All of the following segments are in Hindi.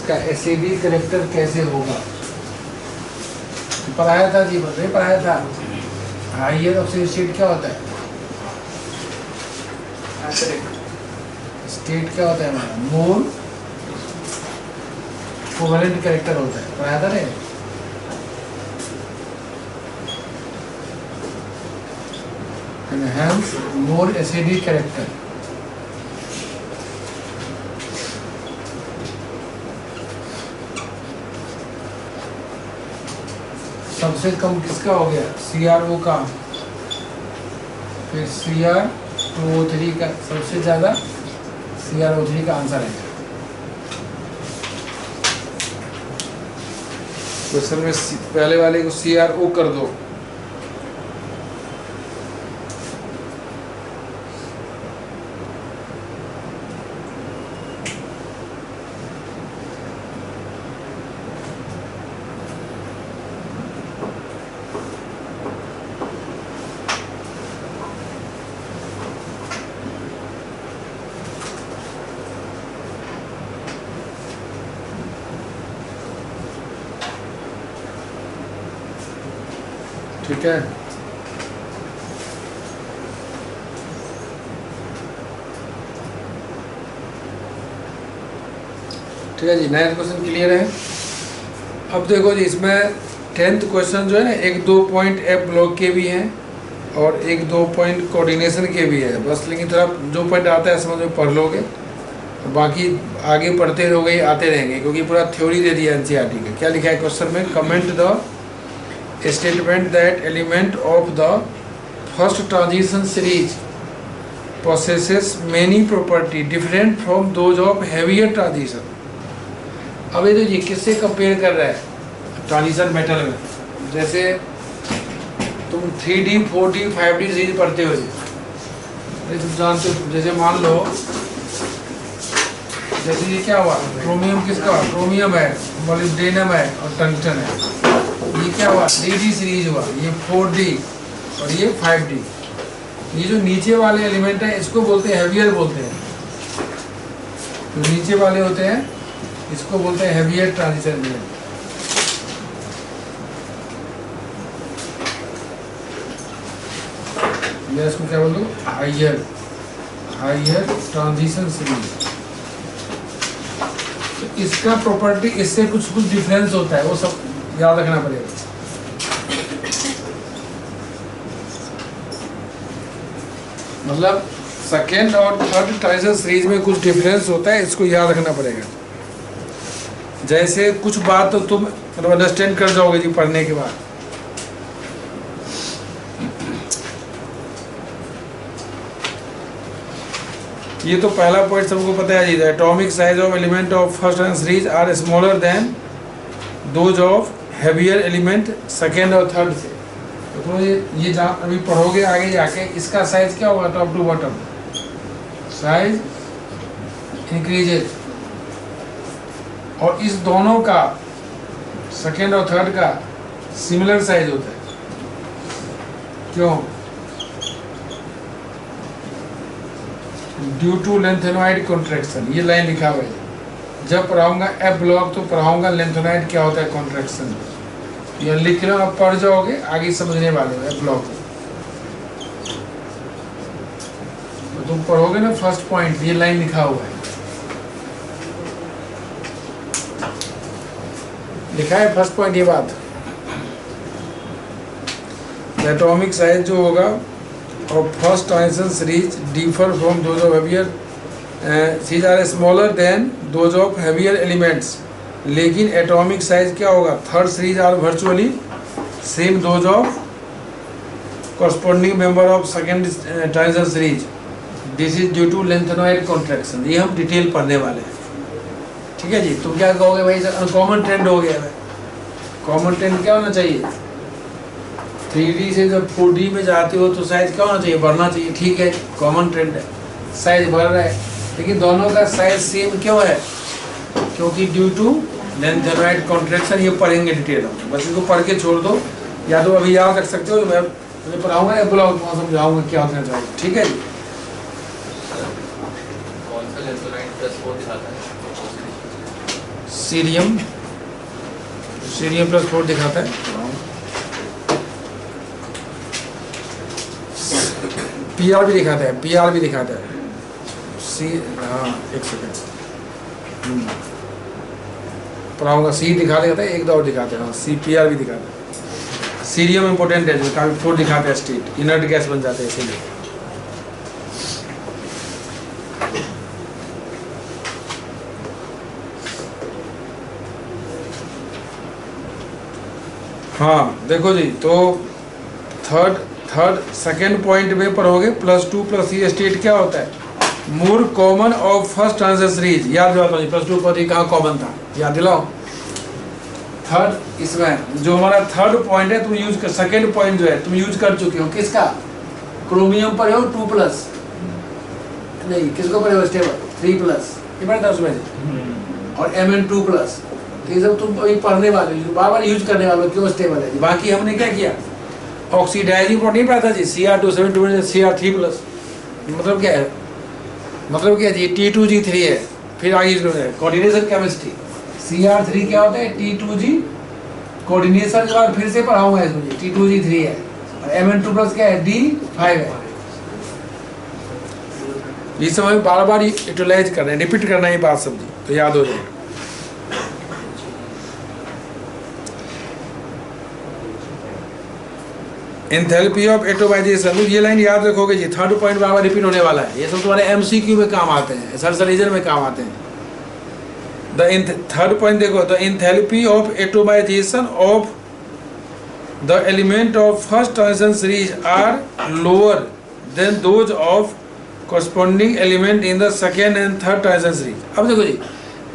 इसका एसिडिक करेक्टर कैसे होगा? पढ़ाया था जी, नहीं पढ़ाया था? हाइयर ऑक्सीजन स्टेट क्या होता है? स्टेट क्या होता है हमारा? मोर कोवेलेंट करेक्टर होता है, पढ़ाया था नहीं? Hence more acidic character. सबसे कम किसका हो गया? CrO का। फिर CrO3 का, सबसे ज्यादा CrO3 का आंसर है। क्वेश्चन में पहले वाले को CrO कर दो। ठीक है, ठीक है जी। नया क्वेश्चन क्लियर है। अब देखो जी, इसमें 10th क्वेश्चन जो है ना, 1-2 पॉइंट एफ ब्लॉक के भी हैं और 1-2 पॉइंट कोऑर्डिनेशन के भी है बस। लेकिन थोड़ा जो पॉइंट आता है समझ में पढ़ लोगे, बाकी आगे पढ़ते रहोगे, आते रहेंगे, क्योंकि पूरा थ्योरी दे दिया एनसीईआरटी का। क्या लिखा है क्वेश्चन में? Comment the statement that element of the first transition series possesses many property different from those of heavier transition। अब ये किससे कंपेयर कर रहा है? ट्रांजिशन मेटल में। जैसे तुम 3D 4D 5D सीरीज पढ़ते हो जी, तुम जानते हो। जैसे मान लो, जैसे ये क्या हुआ, क्रोमियम किसका? क्रोमियम है, मोलिब्डेनम है और टंगस्टन है। ये क्या हुआ? 3D सीरीज हुआ, ये 4D और ये 5D। ये जो नीचे वाले एलिमेंट है इसको बोलते हैं हेवियर बोलते हैं। जो नीचे वाले होते हैं इसको बोलते हैं हेवियर ट्रांजिशन एलिमेंट। या इसको क्या बोलूं? Higher transition series. तो इसका प्रॉपर्टी इससे कुछ डिफरेंस होता है, वो सब याद रखना पड़ेगा। मतलब सेकेंड और थर्ड ट्रांजिशन सीरीज में कुछ डिफरेंस होता है, इसको याद रखना पड़ेगा। जैसे कुछ बात तो तुम मतलब अंडरस्टैंड कर जाओगे जी पढ़ने के बाद। ये तो पहला पॉइंट सबको पता है जी, atomic size of element of first transition series are smaller than those of heavier element second और थर्ड से। तो ये अभी पढ़ोगे आगे जाके, इसका साइज क्या होगा? Top to bottom size increases, और इस दोनों का सेकेंड और थर्ड का सिमिलर साइज होता है। क्यों? Due to lanthanoid contraction. ये लाइन लिखा हुआ है। जब पढ़ाऊंगा एफ ब्लॉक तो पढ़ाऊंगा लेंथेनॉइड क्या होता है, कॉन्ट्रैक्शन। ये लिख रहा हूं, आप पढ़ जाओगे, आगे समझने वाले हो एफ ब्लॉक। तो तुम पढ़ोगे ना फर्स्ट पॉइंट, ये लाइन लिखा हुआ है, लिखा है फर्स्ट पॉइंट ये बात। एटॉमिक साइज जो होगा और first transition series differ from those of heavier series are smaller than those of heavier elements. लेकिन एटॉमिक साइज क्या होगा? Third series are virtually same those of corresponding member of second transition series. This is due to lanthanoid contraction. ये हम डिटेल पढ़ने वाले हैं, ठीक है जी। तुम क्या कहोगे भाई? कॉमन ट्रेंड हो गया है। कॉमन ट्रेंड क्या होना चाहिए? 3D से जब 4D में जाते हो तो साइज क्या होना चाहिए? बढ़ना चाहिए, ठीक है, कॉमन ट्रेंड है, साइज बढ़ रहा है। लेकिन दोनों का साइज सेम क्यों है? क्योंकि ड्यू टू लेंथेनॉइड कॉन्ट्रैक्शन। ये पढ़ेंगे डिटेल में, बस इसको पढ़ के छोड़ दो, या तो अभी याद रख सकते हो, मैं पढ़ाऊंगा या ब्लॉग में समझाऊंगा क्या होना चाहिए, ठीक है जी। कौन सा लेंथेनॉइड +4 दिखाता है? सीरियम, सीरियम प्लस 4 दिखाता है, पीआर भी दिखाता है, पीआर भी दिखाता है, सी, हाँ एक सेकेंड पढ़ाऊंगा, सी दिखा देता है, एक दो और दिखाते हैं, हाँ सी पी आर भी दिखाता है। सीरियम इंपॉर्टेंट है, जो काफी 4 दिखाते हैं स्टेट, इनर्ट गैस बन जाते हैं इसीलिए। हाँ देखो जी, तो थर्ड सेकेंड पॉइंट में पढ़ोगे +2 + 3 स्टेट क्या होता है, more common of first transition series. याद दिलाता हूँ +2 + 3 कहाँ कॉमन था, याद दिलाओ। थर्ड इसमें जो हमारा थर्ड पॉइंट है तुम यूज कर, सेकेंड पॉइंट जो है तुम यूज कर चुके हो, किसका, क्रोमियम पर हो 2+, नहीं किसको पर हो स्टेबल 3+, ये पढ़ता उसमें से, और Mn2+, ये सब तुम अभी पढ़ने वाले हो, बार बार यूज करने वाले हो, क्यों स्टेबल है। बाकी हमने क्या किया, ऑक्सीडाइजिंग प्रोटीन पढ़ा था जी, Cr272 Cr3+, मतलब क्या है, मतलब क्या जी, T2G3 है, फिर आगे कोऑर्डिनेशन केमिस्ट्री, Cr3 क्या होता है, T2G कोऑर्डिनेशन के बाद फिर से पढ़ाऊंगा इसमें, T2G3 है, और Mn2+ क्या है, D5 है। ये सब हमें बार बार यूटिलाइज करना है, रिपीट करना है बात सब जी, तो याद हो जाएगा। एंथैल्पी ऑफ एटोमाइजेशन, ये लाइन याद रखोगे जी, थर्ड पॉइंट बार बार रिपीट होने वाला है, ये सब तुम्हारे एमसीक्यू में काम आते हैं, सर्च रीजन में काम आते हैं। थर्ड पॉइंट देखो, the enthalpy of atomization of the element of first transition series are lower than those of corresponding element in the second and third transition series. अब देखो जी,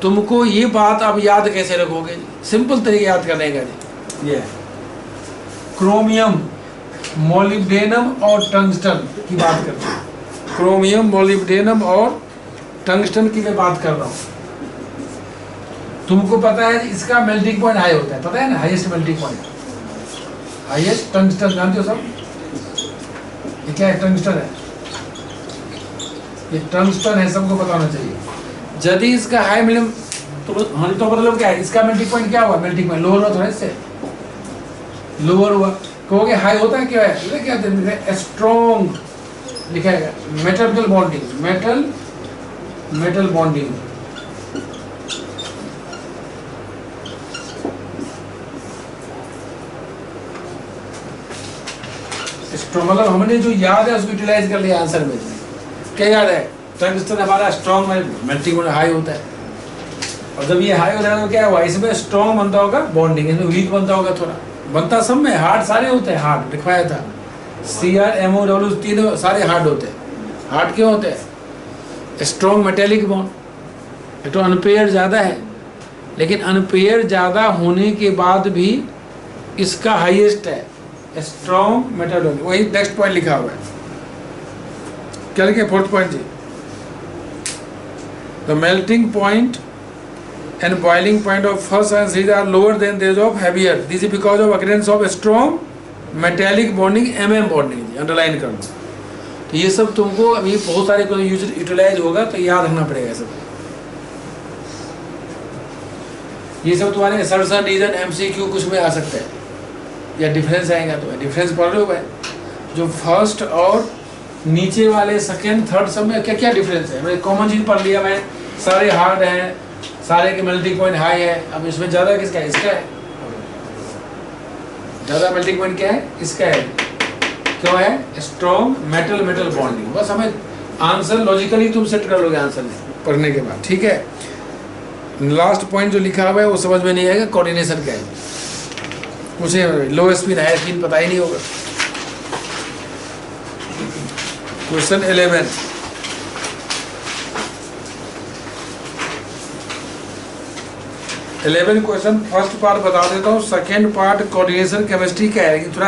तुमको ये बात अब याद कैसे रखोगे, सिंपल तरीके याद करने का जी, ये क्रोमियम, मोलिब्डेनम और टंगस्टन की बात करते हैं, क्रोमियम, मोलिब्डेनम और टंगस्टन की मैं बात कर रहा हूँ। तुमको पता है इसका मेल्टिंग पॉइंट हाई होता है, पता है ना, highest melting point, highest tungsten, जानते हो सब, ये क्या है, टंगस्टन है, ये टंगस्टन है, सबको पता होना चाहिए। यदि इसका हाई मिनिमम तो मतलब क्या है, इसका मेल्टिंग पॉइंट क्या हुआ, मेल्टिंग पॉइंट लोअर हुआ, थोड़ा इससे लोअर हुआ, कहोगे हाई होता है, क्या है, क्या है, स्ट्रॉन्ग लिखा है, मेटल बॉन्डिंग, मेटल बॉन्डिंग, मतलब हमने जो याद है उसको यूटिलाइज कर लिया आंसर में। क्या याद है, टंगस्टन हमारा स्ट्रॉन्ग मेल्टिंग पॉइंट हाई होता है, और जब ये हाई हो जाएगा तो क्या हुआ, इसमें स्ट्रॉन्ग बनता होगा बॉन्डिंग, इसमें वीक बनता होगा, थोड़ा बनता सब में, हार्ड सारे होते हैं, हार्ड लिखवाया था, CrMOW तीनों सारे हार्ड होते हैं। हार्ड क्यों होते हैं, स्ट्रॉन्ग मेटेलिक बॉन्ड, एक तो अनपेयर ज़्यादा है, लेकिन अनपेयर ज़्यादा होने के बाद भी इसका हाईएस्ट है, स्ट्रॉन्ग मेटल बॉन्ड। वही नेक्स्ट पॉइंट लिखा हुआ है, क्या लिखे, फोर्थ पॉइंट जी, the melting point and boiling point of first and series are lower than those of heavier. This is because of occurrence of strong metallic bonding, MM bonding, underline कर लो। तो ये सब तुमको अभी बहुत सारे को यूटिलाइज होगा, तो याद रखना पड़ेगा सब, ये सब तुम्हारे सर्सन रीजन MCQ कुछ में आ सकता है, या डिफरेंस आएगा, तो डिफरेंस पढ़ लो भाई, जो फर्स्ट और नीचे वाले सेकेंड थर्ड सब में क्या क्या डिफरेंस है, मैंने कॉमन चीज पढ़ लिया, मैं सारे हार्ड हैं, सारे के मेल्टिंग पॉइंट हाई है। अब इसमें ज़्यादा किसका है, इसका है, ज़्यादा मेल्टिंग पॉइंट क्या है, इसका है, क्यों है, स्ट्रॉन्ग मेटल बॉन्डिंग। बस हमें आंसर लॉजिकली तुम सेट कर लोगे आंसर में पढ़ने के बाद, ठीक है। लास्ट पॉइंट जो लिखा हुआ है वो समझ में नहीं आएगा, कोऑर्डिनेशन क्या है, मुझे लो स्पिन हाई स्पिन पता ही नहीं होगा। क्वेश्चन 11 क्वेश्चन, फर्स्ट पार्ट बता देता हूँ, सेकेंड पार्ट कोऑर्डिनेशन केमिस्ट्री का है, लेकिन थोड़ा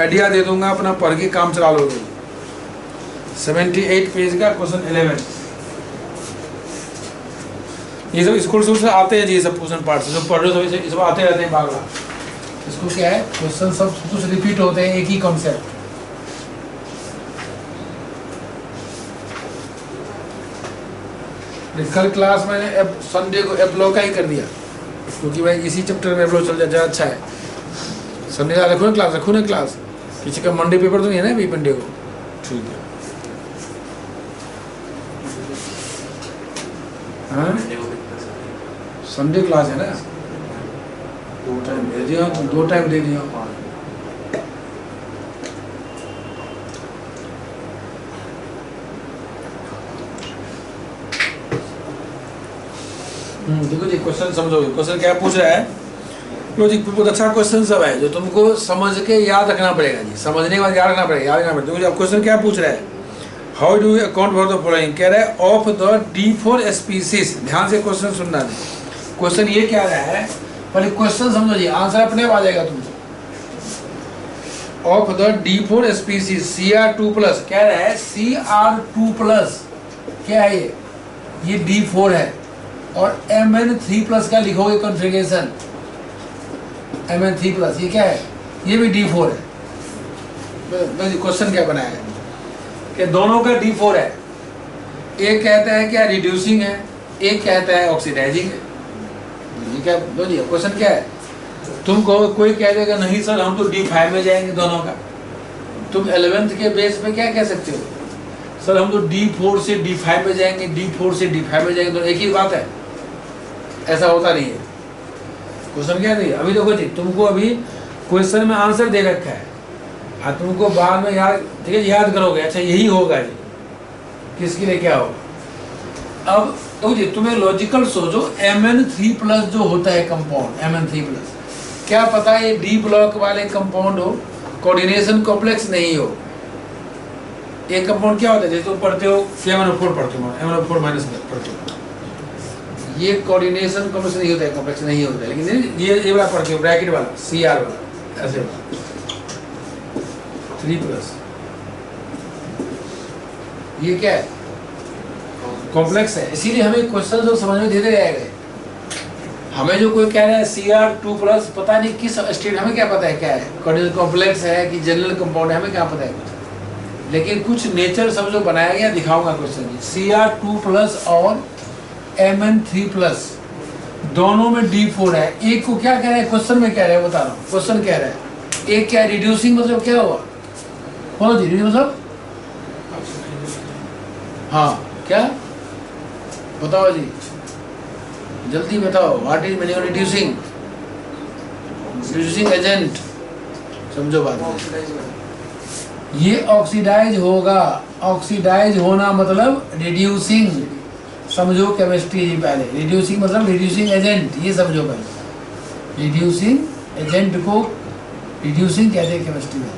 आइडिया दे दूंगा, अपना पढ़ के काम चला लोगे। 78 पेज का क्वेश्चन 11, ये सब स्कूल से आते हैं जी, सब क्वेश्चन पार्ट से जो पढ़ रहे हो सब आते रहते हैं बार बार। इसको क्या है, क्वेश्चन सब कुछ रिपीट होते हैं, एक ही कॉन्सेप्ट। कल क्लास मैंने संडे को एप्लो का ही कर दिया, क्योंकि भाई इसी चैप्टर में एप्लो चल जाए ज़्यादा अच्छा है। संडे का रखो ना क्लास, किसी का मंडे पेपर तो नहीं है ना अभी मंडे को। ठीक है, हाँ संडे क्लास है ना, 2 टाइम दे दिया, 2 टाइम दे दिया। देखो जी क्वेश्चन समझोगे, क्वेश्चन क्या पूछ रहा है। लो जी बहुत अच्छा क्वेश्चन सब है जो तुमको समझ के याद रखना पड़ेगा जी, समझने के बाद याद रखना पड़ेगा। देखो क्वेश्चन क्या पूछ रहा है, how do you account for the following, कह रहा है ऑफ द D4 स्पीसीज। ध्यान से क्वेश्चन सुनना है। क्वेश्चन ये क्या रहा है, पहले क्वेश्चन समझो जी, आंसर अपने आप आ जाएगा तुमको। Of the D4 species Cr2+, कह रहा है Cr2+, क्या है ये D4 है, और Mn3+ का लिखोगे कॉन्फ़िगरेशन, Mn3+, ये क्या है, ये भी D4 है। क्वेश्चन क्या बनाया है कि दोनों का D4 है, एक कहता है क्या रिड्यूसिंग है, एक कहता है ऑक्सीडाइजिंग है। ये क्या दो जी क्वेश्चन क्या है, तुमको कोई कह देगा नहीं सर हम तो D5 में जाएंगे दोनों का, तुम 11th के बेस पे क्या कह सकते हो, सर हम तो D4 से D5 में जाएंगे, D4 से D5 में जाएंगे, तो एक ही बात है। ऐसा होता नहीं है। क्वेश्चन क्या है, अभी देखो जी तुमको अभी क्वेश्चन में आंसर दे रखा है, तुमको बाद में याद, ठीक है याद करोगे, अच्छा यही होगा जी, किसके लिए क्या होगा। अब तो जी तुम्हें लॉजिकल सोचो, Mn3+ जो होता है कंपाउंड, Mn3+, क्या पता है D ब्लॉक वाले कंपाउंड हो, कोऑर्डिनेशन कॉम्प्लेक्स नहीं हो। एक कंपाउंड क्या होता है, जैसे तुम पढ़ते हो MnO4 पढ़ते हो, MnO4- पढ़ते हो, ये कोऑर्डिनेशन कॉम्प्लेक्स नहीं होता है, कॉम्प्लेक्स नहीं होता है, लेकिन ये वाला पढ़ते हो ब्रैकेट वाला Cr वाला, ऐसे 3+, ये क्या है कॉम्प्लेक्स है। इसीलिए हमें क्वेश्चन जो समझ में देते रहेंगे। हमें जो कोई कह रहा है Cr2+, पता नहीं किस स्टेट, हमें क्या पता है क्या है, कोऑर्डिनेशन कॉम्प्लेक्स है कि जनरल कंपाउंड है, हमें क्या पता है कुछ। लेकिन कुछ नेचर सब जो बनाया गया दिखाऊंगा क्वेश्चन में। Cr2+ और Mn3+ दोनों में D4 है। एक को क्या कह रहा है क्वेश्चन में, कह रहा है बता रहा हूँ, क्वेश्चन कह रहा है एक क्या रिड्यूसिंग, मतलब क्या हुआ बोलो जी, मतलब हाँ क्या बताओ जी, जल्दी बताओ, what is meaning of reducing, reducing agent, समझो बात। ये ऑक्सीडाइज होगा, ऑक्सीडाइज होना मतलब रिड्यूसिंग, समझो केमिस्ट्री जी पहले। रिड्यूसिंग मतलब रिड्यूसिंग एजेंट, ये समझो पहले। रिड्यूसिंग एजेंट को रिड्यूसिंग कहते हैं केमिस्ट्री में।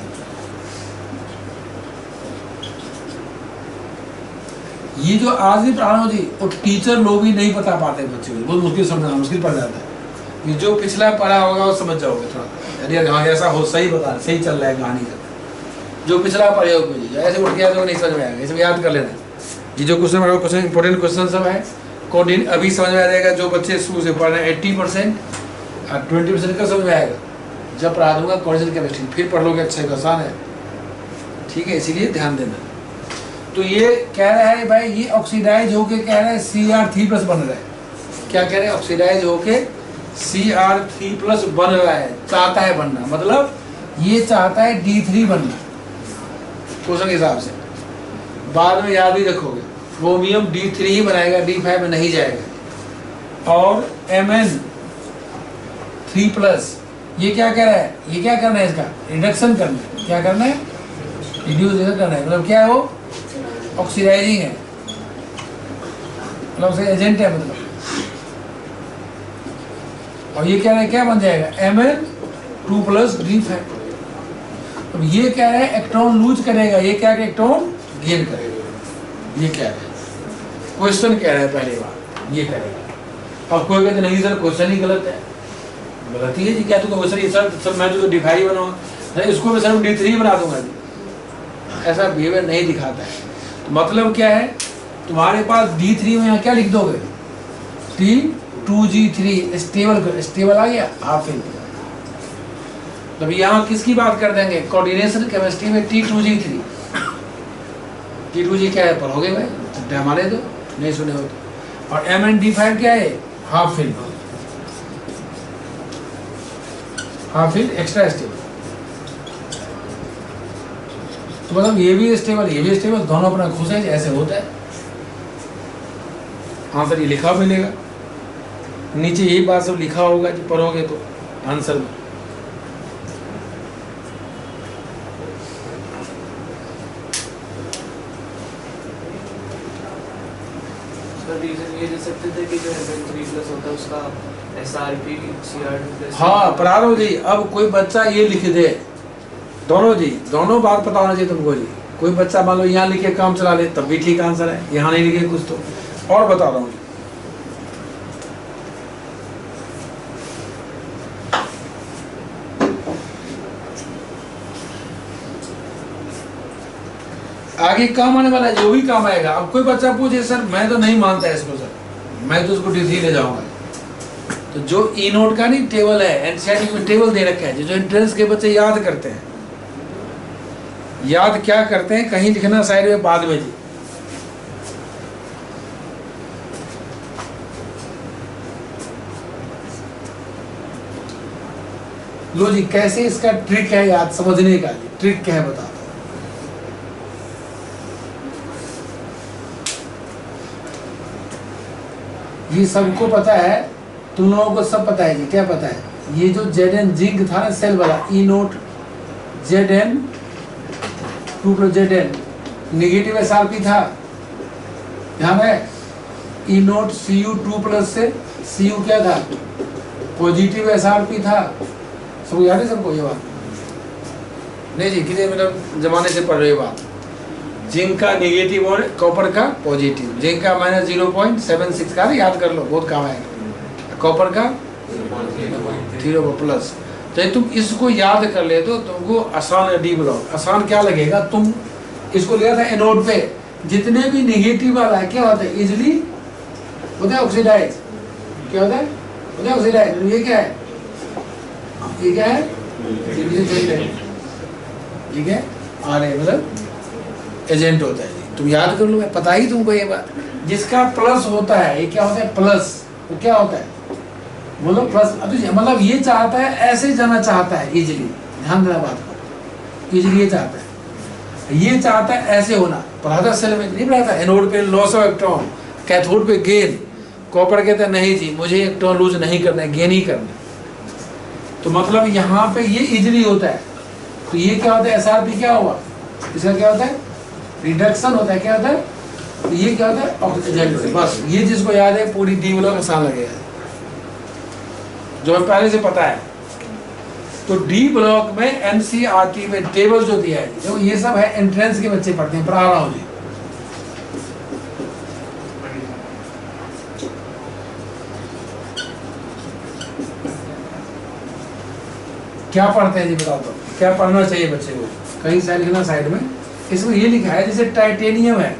ये जो आज भी पढ़ा हो जी, वो टीचर लोग भी नहीं बता पाते बच्चे को, बहुत मुश्किल समझना, मुश्किल पड़ जाता है। ये जो पिछला पढ़ा होगा वो समझ जाओगे थोड़ा, अरे हाँ ऐसा हो, सही बता, सही चल रहा है कहानी का। जो पिछला पढ़े हो ऐसे उठ गया तो नहीं समझ में आएगा, इसमें याद कर लेना। ये जो क्वेश्चन पढ़ा क्वेश्चन इंपॉर्टेंट क्वेश्चन सब है, कोऑर्डिनेट अभी समझ में आ जाएगा। जो बच्चे शुरू से पढ़ रहे हैं 80% और 20% का समझ में आएगा जब पढ़ा दूंगा कोऑर्डिनेशन केमिस्ट्री, फिर पढ़ लोगे, अच्छा आसान है, ठीक है, इसीलिए ध्यान देना। तो ये कह रहा है भाई, ये ऑक्सीडाइज होके कह रहा है Cr3+ बन रहा है। क्या कह रहे हैं, ऑक्सीडाइज होके Cr3+ बन रहा है, चाहता है बनना, मतलब ये चाहता है D3 बनना क्वेश्चन के हिसाब से। बाद में याद भी रखोगे, क्रोमियम D3 ही बनाएगा, D5 में नहीं जाएगा। और Mn3+ ये क्या कह रहा है, ये क्या करना है, इसका रिडक्शन करना है। क्या करना है, रिड्यूस करना है, मतलब क्या है वो ऑक्सीडाइजिंग है, मतलब उसका एजेंट है मतलब। और ये क्या है, क्या बन जाएगा Mn2+ D5। अब ये क्या है, इलेक्ट्रॉन लूज करेगा, ये क्या है, इलेक्ट्रॉन गेन करेगा। ये क्या है, क्वेश्चन कह रहा है पहली बार ये करेगा। अब कोई कहते नहीं सर क्वेश्चन ही गलत है, गलत ही है जी, क्या तो क्वेश्चन ये सर मैं तो D5 बनाऊंगा, इसको मैं सर D3 बना दूंगा जी, ऐसा बिहेवियर नहीं दिखाता है। तो मतलब क्या है, तुम्हारे पास D3 में यहाँ क्या लिख दोगे, T2G3 स्टेबल आ गया, आप फिर तब यहाँ किसकी बात कर देंगे, कोऑर्डिनेशन केमिस्ट्री में T2G3 क्या है, पढ़ोगे भाई, हमारे तो नहीं सुने हो तो। और MnD5 क्या है, half fill, half fill extra stable. तो मतलब ये भी स्टेबल, ये भी स्टेबल, दोनों अपना खुश है, ऐसे होता है। आंसर ये लिखा मिलेगा नीचे, यही बात सब लिखा होगा जो पढ़ोगे तो आंसर में। ये दे सकते थे कि जो Mn3+ होता है उसका SRP CR2+। हाँ पढ़ा रहा हूँ जी। अब कोई बच्चा ये लिख दे, दोनों जी, दोनों बात पता होना चाहिए तुमको जी। कोई बच्चा मान लो यहाँ लिखे काम चला ले तब भी ठीक आंसर है, यहाँ नहीं लिखे कुछ तो। और बता रहा हूँ जी, आगे काम आने वाला है, जो भी काम आएगा। अब कोई बच्चा पूछे सर मैं तो नहीं मानता इसको, सर मैं तो उसको डिग्री ले जाऊंगा, तो जो ई नोट का नहीं टेबल है, एनसीईआरटी में टेबल दे रखा है, जो एंट्रेंस के बच्चे याद करते हैं, याद क्या करते हैं कहीं लिखना साइड में बाद में जी। लो जी, कैसे इसका ट्रिक है याद समझने का, ट्रिक क्या है बता दो। ये सबको पता है, तुम लोगों को सब पता है जी। क्या पता है, ये जो Zn जिंक था ना सेल वाला, ई नोट Zn2+Zn निगेटिव SRP था, ध्यान है। ई नोट Cu2+ से Cu क्या था, पॉजिटिव SRP था। सबको याद है सबको ये बात? नहीं जी, कितने मतलब जमाने से पढ़ रहे बात। जिंक का नेगेटिव और कॉपर का पॉजिटिव, जिंक का -0.76 का याद कर लो, बहुत काम आएगा। कॉपर का 0+। तो तुम इसको याद कर ले तो तुमको आसान है। डी ब्लॉक आसान क्या लगेगा, तुम इसको लिया था एनोड पे, जितने भी नेगेटिव वाला है क्या होता है, इजिली होता है ऑक्सीडाइज। क्या होता है ऑक्सीडाइज। ये क्या है, ये क्या है, ठीक है, RA मतलब एजेंट होता है जी। तुम याद कर लो, मैं पता ही तुमको ये बात। जिसका प्लस होता है, ये क्या होता है प्लस, वो क्या होता है बोलो प्लस। मतलब ये चाहता है, ऐसे जाना चाहता है इजिली, ध्यान देना बात को, इजिली ये चाहता है, ये चाहता है ऐसे होना। पढ़ा था सेल में नहीं पढ़ा था, एनोड पे लॉस ऑफ इलेक्ट्रॉन, कैथोड पे गेन। कॉपर कहता है नहीं जी मुझे इलेक्ट्रॉन लूज नहीं करना है, गेन ही करना है। तो मतलब यहाँ पे ये इजिली होता है। तो ये क्या होता है, SRP क्या हुआ, इसका क्या होता है रिडक्शन होता है। क्या होता है, तो ये क्या होता है ऑक्सीजन। बस ये जिसको याद है पूरी डी ब्लॉक आसान लगेगा, जो हमें पहले से पता है। तो डी ब्लॉक में एनसीईआरटी में टेबल जो दिया है, जो ये सब है एंट्रेंस के बच्चे पढ़ते हैं, पढ़ा रहा हूँ जी। क्या पढ़ते हैं जी बताओ तो, क्या पढ़ना चाहिए बच्चे को, कहीं से लिखना साइड में। इसमें ये लिखा है जैसे टाइटेनियम है,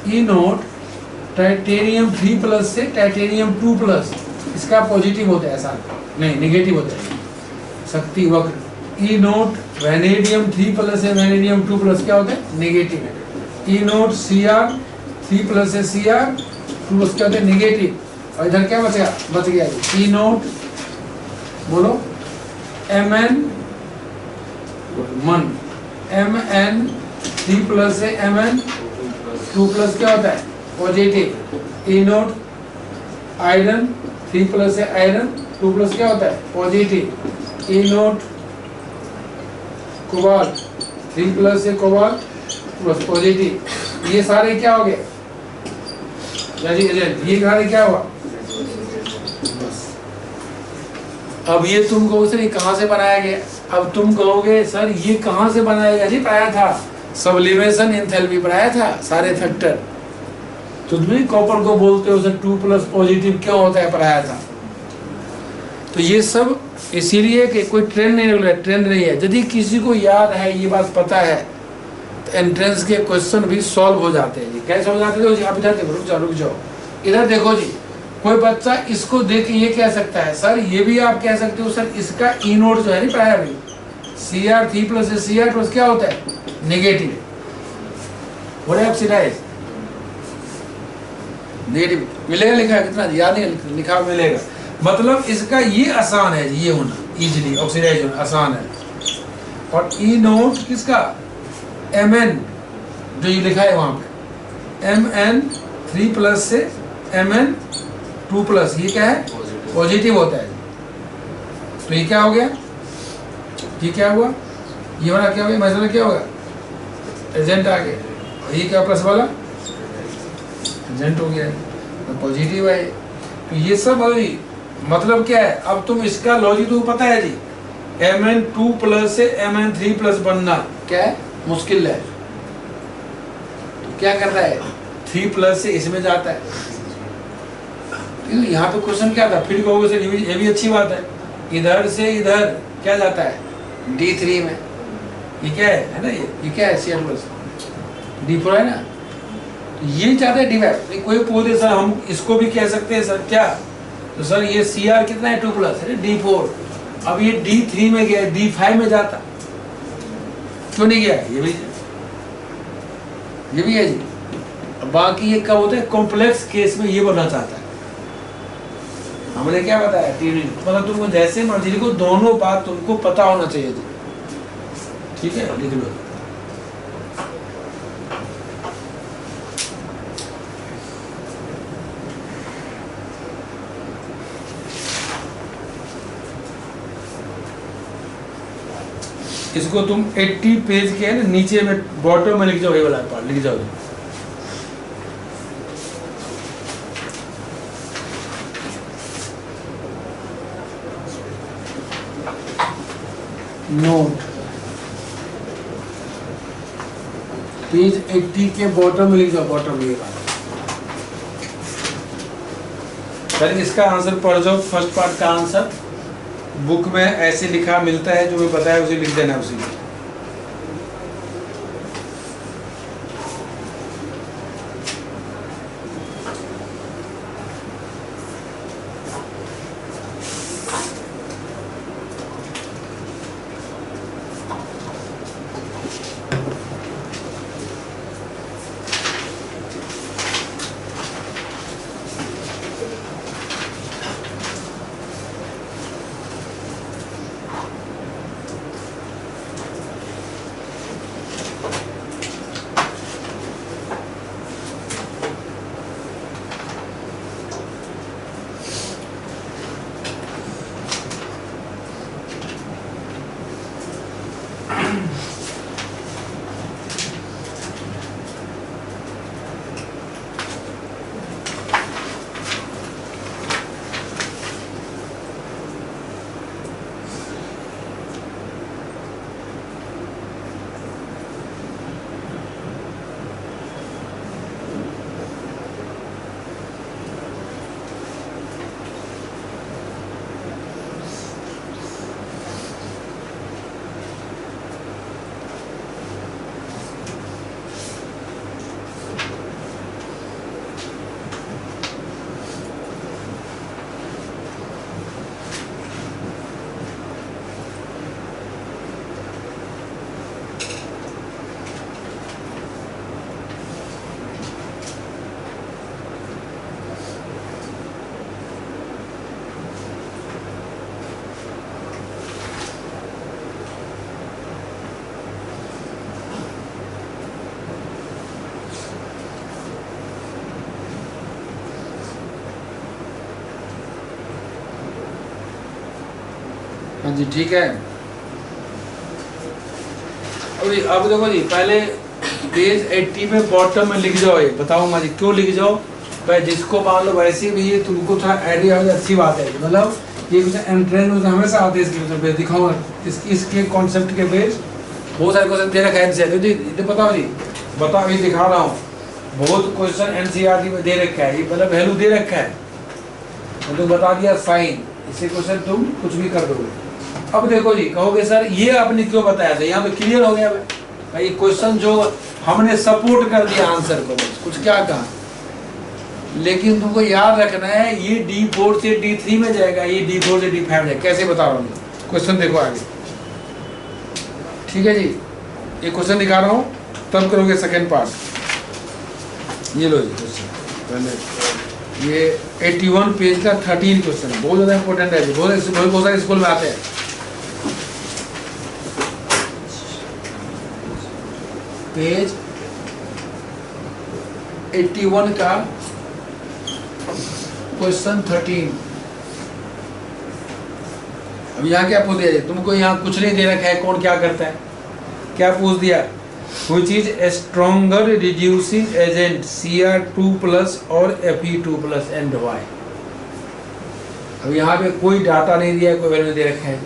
ई नोट टाइटेनियम 3+ से टाइटेनियम 2+, इसका पॉजिटिव होता है, ऐसा नहीं नेगेटिव होता है, शक्ति वक्र। ई नोट वैनेडियम 3+ से वैनेडियम 2+, क्या होता है नेगेटिव है। ई नोट Cr3+ से Cr2+ क्या होता है नेगेटिव। और इधर क्या बचेगा, बच गया ई नोट बोलो Mn3+ से Mn2+ क्या होता है पॉजिटिव। ई नोट आयरन 3+ से आयरन 2+ क्या होता है पॉजिटिव। ई नोट कोबाल्ट 3+ से कोबाल्ट पॉजिटिव। ये सारे क्या हो गए, ये सारे क्या हुआ। अब ये तुम कहोगे सर ये कहाँ से बनाया गया, अब तुम कहोगे सर ये कहाँ से बनाया गया जी, पढ़ाया था सब्लिमेशन एंथैल्पी पढ़ाया था सारे फैक्टर। तुम भी कॉपर को बोलते हो सर 2+ पॉजिटिव क्यों होता है, पढ़ाया था। तो ये सब इसीलिए कि कोई ट्रेंड नहीं, ट्रेंड नहीं है। यदि किसी को याद है, ये बात पता है, तो एंट्रेंस के क्वेश्चन भी सॉल्व हो जाते हैं जी। कैसे हो जाते हैं, आप इधर देखो, रुक जाओ इधर देखो जी। कोई बच्चा इसको देख के ये कह सकता है सर, ये भी आप कह सकते हो सर इसका ई नोट जो है नहीं पढ़ाया अभी, Cr3+ से Cr2+ क्या होता है नेगेटिव, ऑक्सीडाइज। नेगेटिव मिलेगा, लिखा है कितना याद नहीं, लिखा मिलेगा। मतलब इसका ये आसान है, ये होना इजीली ऑक्सीडाइज होना आसान है। और ई नोट किसका, Mn जो ये लिखा है वहाँ पे, Mn3+ से Mn2+, ये क्या है, पॉजिटिव होता है। तो ये क्या हो गया, ये क्या हुआ, ये वाला क्या हो गया, मसला क्या होगा, एजेंट आ गया। और ये क्या प्लस वाला एजेंट हो गया, तो पॉजिटिव है। तो ये सब अभी मतलब क्या है, अब तुम इसका लॉजिक तो पता है जी, Mn2+ से Mn3+ बनना क्या है, मुश्किल है। तो क्या करता है, 3+ से इसमें जाता है। तो यहाँ पे क्वेश्चन क्या था, फिर कहोगे सर ये भी अच्छी बात है, इधर से इधर क्या जाता है, D3 में। ये क्या है ना, ये क्या है, Cr+ D4 है ना, ये चाहते हैं डिवाइड। कोई पूछे सर हम इसको भी कह सकते हैं सर क्या, तो सर ये Cr कितना है, 2+ है D4। अब ये D3 में गया, D5 में जाता, क्यों नहीं गया, ये भी है जी। बाकी ये कब होता है, कॉम्प्लेक्स केस में ये बनना चाहता है। हमने क्या बताया, मतलब तुमको जैसे मर्जी को दोनों बात तुमको पता होना चाहिए जी, ठीक है, लिख लो। इसको तुम 80 पेज के है ना नीचे में बॉटम में लिख जाओ, ये वाला पार्ट लिख जाओ। नोट पेज 80 के बॉटम में लिख जाओ, बॉटम में ये बात। सर इसका आंसर पढ़ जाओ, फर्स्ट पार्ट का आंसर बुक में ऐसे लिखा मिलता है, जो मैं बताया उसे लिख देना उसी में। हाँ जी ठीक है। अब देखो जी, पहले पेज 80 में बॉटम में लिख जाओ, ये बताऊंगा जी क्यों लिख जाओ। भाई जिसको मान लो वैसे भी ये तुमको थोड़ा आइडिया हो जाए, अच्छी बात है। मतलब ये कुछ एंट्रेंस में हमेशा आते हैं, इसके पेज दिखाऊंगा, इसके कॉन्सेप्ट के पेज बहुत सारे क्वेश्चन दे रखा है एनसीईआरटी जी। बताओ जी, बताओ ये दिखा रहा हूँ, बहुत क्वेश्चन एनसीईआरटी में दे रखा है, ये मतलब वैल्यू दे रखा है, तो बता दिया फाइन, इससे क्वेश्चन तुम कुछ भी कर दोगे। अब देखो जी, कहोगे सर ये आपने क्यों बताया था, यहाँ पे क्लियर हो गया भाई, क्वेश्चन जो हमने सपोर्ट कर दिया आंसर को, बस कुछ क्या कहा। लेकिन तुमको याद रखना है ये D4 से D3 में जाएगा, ये D4 से D5 में जाएगा। कैसे बता रहा हूँ, क्वेश्चन देखो आगे, ठीक है जी। ये क्वेश्चन दिखा रहा हूँ, तब करोगे सेकेंड पार्ट। ये लो जी क्वेश्चन पहले ये 81 पेज का 13 क्वेश्चन है, बहुत ज़्यादा इंपॉर्टेंट है, बहुत सारे स्कूल में आते हैं। पेज 81 का क्वेश्चन 13। अब यहाँ क्या पूछ दिया, तुमको यहाँ कुछ नहीं दे रखा है, कौन क्या करता है, क्या पूछ दिया, which is a stronger reducing agent Cr2+ और Fe2+ and why। अब यहाँ पे कोई डाटा नहीं दिया, कोई वैल्यू दे रखा है,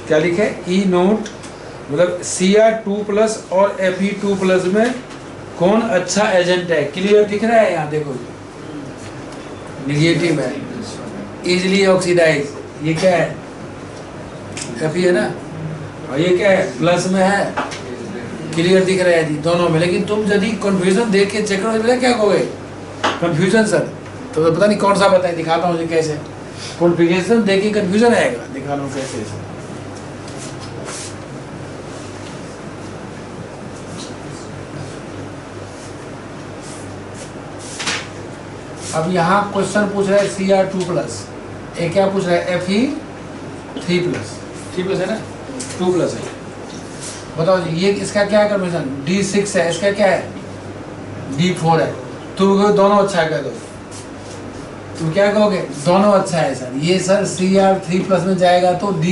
क्या लिखा है, ई नोट, मतलब Cr2+ और Fe2+ में कौन अच्छा एजेंट है, क्लियर दिख रहा है यहाँ देखो, निगेटिव है, इजिली ऑक्सीडाइज, ये क्या है, Fe है ना, और ये क्या है, प्लस में है, क्लियर दिख रहा है जी दोनों में। लेकिन तुम यदि कंफ्यूजन देख के चेक करो, क्या कहोगे, कंफ्यूजन सर, तो पता नहीं कौन सा बताए, दिखाता हूँ कैसे, कॉन्फ़िगरेशन देख के कंफ्यूजन आएगा, दिखा रहा हूँ कैसे। अब यहाँ क्वेश्चन पूछ रहा है Cr2+, ये क्या पूछ रहा है, Fe3+, 3+ है ना, 2+ है, बताओ जी ये इसका क्या है, कंफ्यूजन D6 है, इसका क्या है, D4 है, तुम दोनों अच्छा है कह दो, तुम क्या कहोगे, दोनों अच्छा है सर, ये सर Cr3+ में जाएगा तो D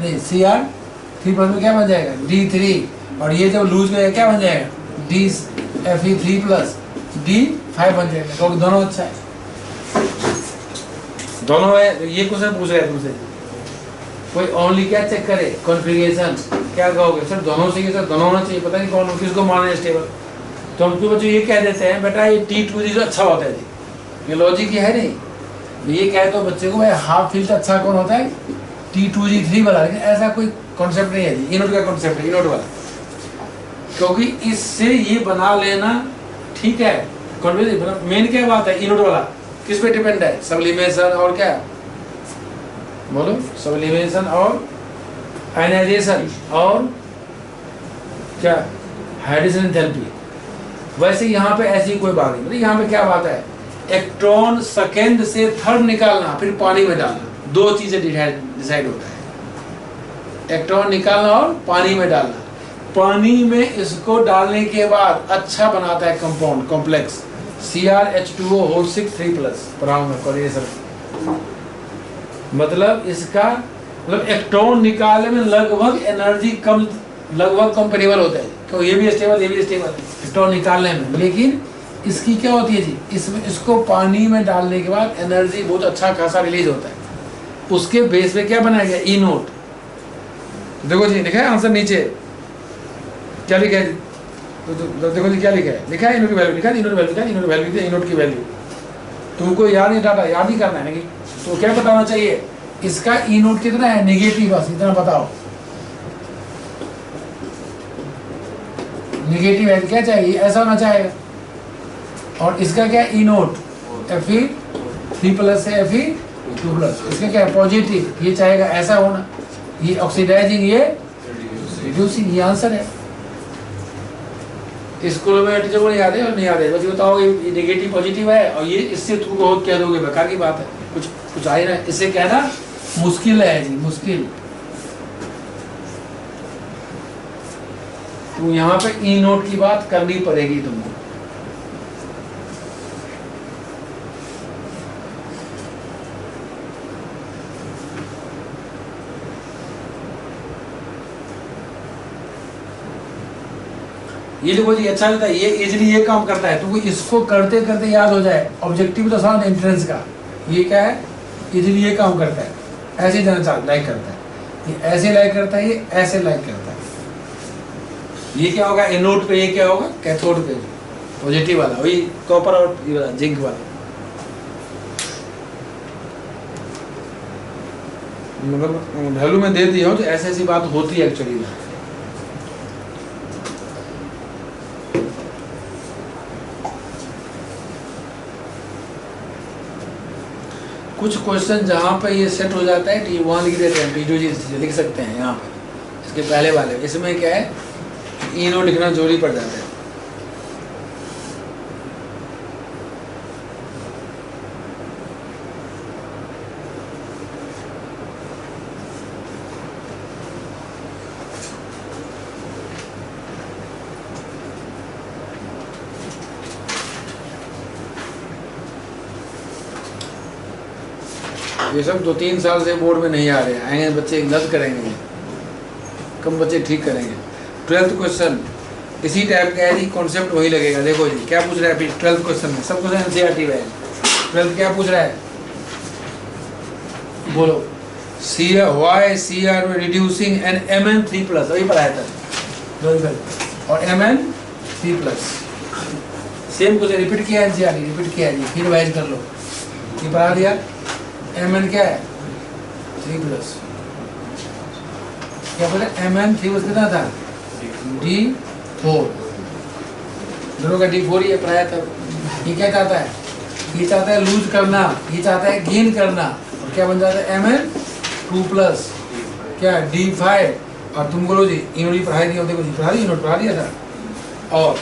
नहीं, Cr3+ में क्या बन जाएगा, D3, और ये जब लूज में क्या बन जाएगा, Fe3+, D5 बन जाएगा, क्योंकि दोनों अच्छा है, दोनों है। ये क्वेश्चन पूछ रहे हैं तुमसे, कोई ओनली क्या चेक करे, कॉन्फ़िगरेशन, क्या कहोगे सर दोनों चाहिए, सर दोनों होना चाहिए, पता नहीं कौन किसको मारना है स्टेबल, तो हमको बच्चों ये कह देते हैं बेटा ये T2G जो अच्छा होता है जी, ये लॉजिक ही है नहीं, ये कहे तो बच्चे को भाई हाफ फिल्ट अच्छा कौन होता है, T2G3 वाला, लेकिन ऐसा कोई कॉन्सेप्ट नहीं है जी, इनोट का कॉन्सेप्ट है, इनोट वाला, क्योंकि इससे ये बना लेना ठीक है, मेन क्या बात है, इनोट वाला किस पे डिपेंड है, सब्लिमेशन और क्या बोलो, सब्लिमेशन और आयनाइजेशन और क्या, हाइड्रोजन एंथैल्पी। वैसे यहाँ पे ऐसी कोई बात नहीं, यहाँ पे क्या बात है, इलेक्ट्रॉन सेकेंड से थर्ड निकालना फिर पानी में डालना, दो चीजें डिसाइड होता है, इलेक्ट्रॉन निकालना और पानी में डालना, पानी में इसको डालने के बाद अच्छा बनाता है कंपाउंड कॉम्प्लेक्स CrH2O6 3+ पढ़ाऊँ मैं कोरिलेशन, मतलब इसका मतलब इलेक्ट्रॉन निकालने में लगभग एनर्जी कम, लगभग कंपेरेबल होता है, तो ये भी स्टेबल ये भी स्टेबल इलेक्ट्रॉन निकालने में, लेकिन इसकी क्या होती है जी, इसमें इसको पानी में डालने के बाद एनर्जी बहुत अच्छा खासा रिलीज होता है, उसके बेस पे क्या बनाया गया, ई नोट, देखो जी लिखा है आंसर नीचे, क्या लिखा है, तो देखो जी क्या लिखा है, लिखा है इनोट की वैल्यू, लिखा है इनोट वैल्यू, लिखा है इनोट वैल्यू, इनोट की वैल्यू, तुमको याद नहीं डाटा याद ही करना है, लेकिन तो क्या बताना चाहिए, इसका ई नोट कितना है, नेगेटिव, बस इतना बताओ, नेगेटिव है, क्या चाहिए, ऐसा होना चाहिए, और इसका क्या ई नोट, Fe3+ से Fe2+, इसका क्या है, पॉजिटिव, ये चाहेगा ऐसा होना, ये ऑक्सीडाइजिंग, ये रिड्यूसिंग, ये आंसर है। स्कूल में टीचर को नहीं याद है और नहीं याद है, बस बताओ ये नेगेटिव पॉजिटिव है, और ये इससे तुम बहुत कह दोगे, बेकार की बात है, कुछ आए ना, इससे कहना मुश्किल है जी, मुश्किल, तो यहाँ पे ई नोट की बात करनी पड़ेगी तुमको, ये देखो जी अच्छा रहता है, ये इजीली ये काम करता है, तो इसको करते करते याद हो जाए, ऑब्जेक्टिव तो आसान एंट्रेंस का, ये क्या है, इजीली ये काम करता है, ऐसे जाना लाइक करता है, ये ऐसे लाइक करता है, ये ऐसे लाइक करता है, ये क्या होगा, एनोड पे, ये क्या होगा, कैथोड पे, पॉजिटिव वाला, वही कॉपर और ये वाला जिंक वाला, मतलब वैल्यू में दे दिया हूँ, तो ऐसी ऐसी बात होती है एक्चुअली में। कुछ क्वेश्चन जहाँ पे ये सेट हो जाता है, टी वहाँ लिख देते हैं, T2G लिख सकते हैं यहाँ पे, इसके पहले वाले, इसमें क्या है, ई नोट लिखना जरूरी पड़ जाता है। ये सब 2-3 साल से बोर्ड में नहीं आ रहे हैं, आएंगे बच्चे गलत करेंगे, कम बच्चे ठीक करेंगे। 12th क्वेश्चन इसी टाइप का है जी, कॉन्सेप्ट वही लगेगा। देखो जी क्या पूछ रहा है 12th क्वेश्चन में, सब क्वेश्चन एनसीईआरटी में है। 12th क्या पूछ रहा है बोलो, वाई सी आर में रिड्यूसिंग एन Mn3+, वही पढ़ाया था, और Mn3+, सेम क्वेश्चन रिपीट किया एनसीईआरटी, रिपीट किया जी, फिर वाइज कर लो, ये पढ़ा दिया। Mn क्या है 3+, क्या बोले Mn3+ कितना था D4, दोनों का D4 ये पढ़ाया था। ये क्या चाहता है, ये चाहता है लूज करना, ये चाहता है गेन करना, और क्या बन जाता है Mn2+ क्या D5, और तुम बोलो जी इन्होंने पढ़ाई दिया, देखो जी पढ़ा दिया, इन्होंने पढ़ा दिया था। और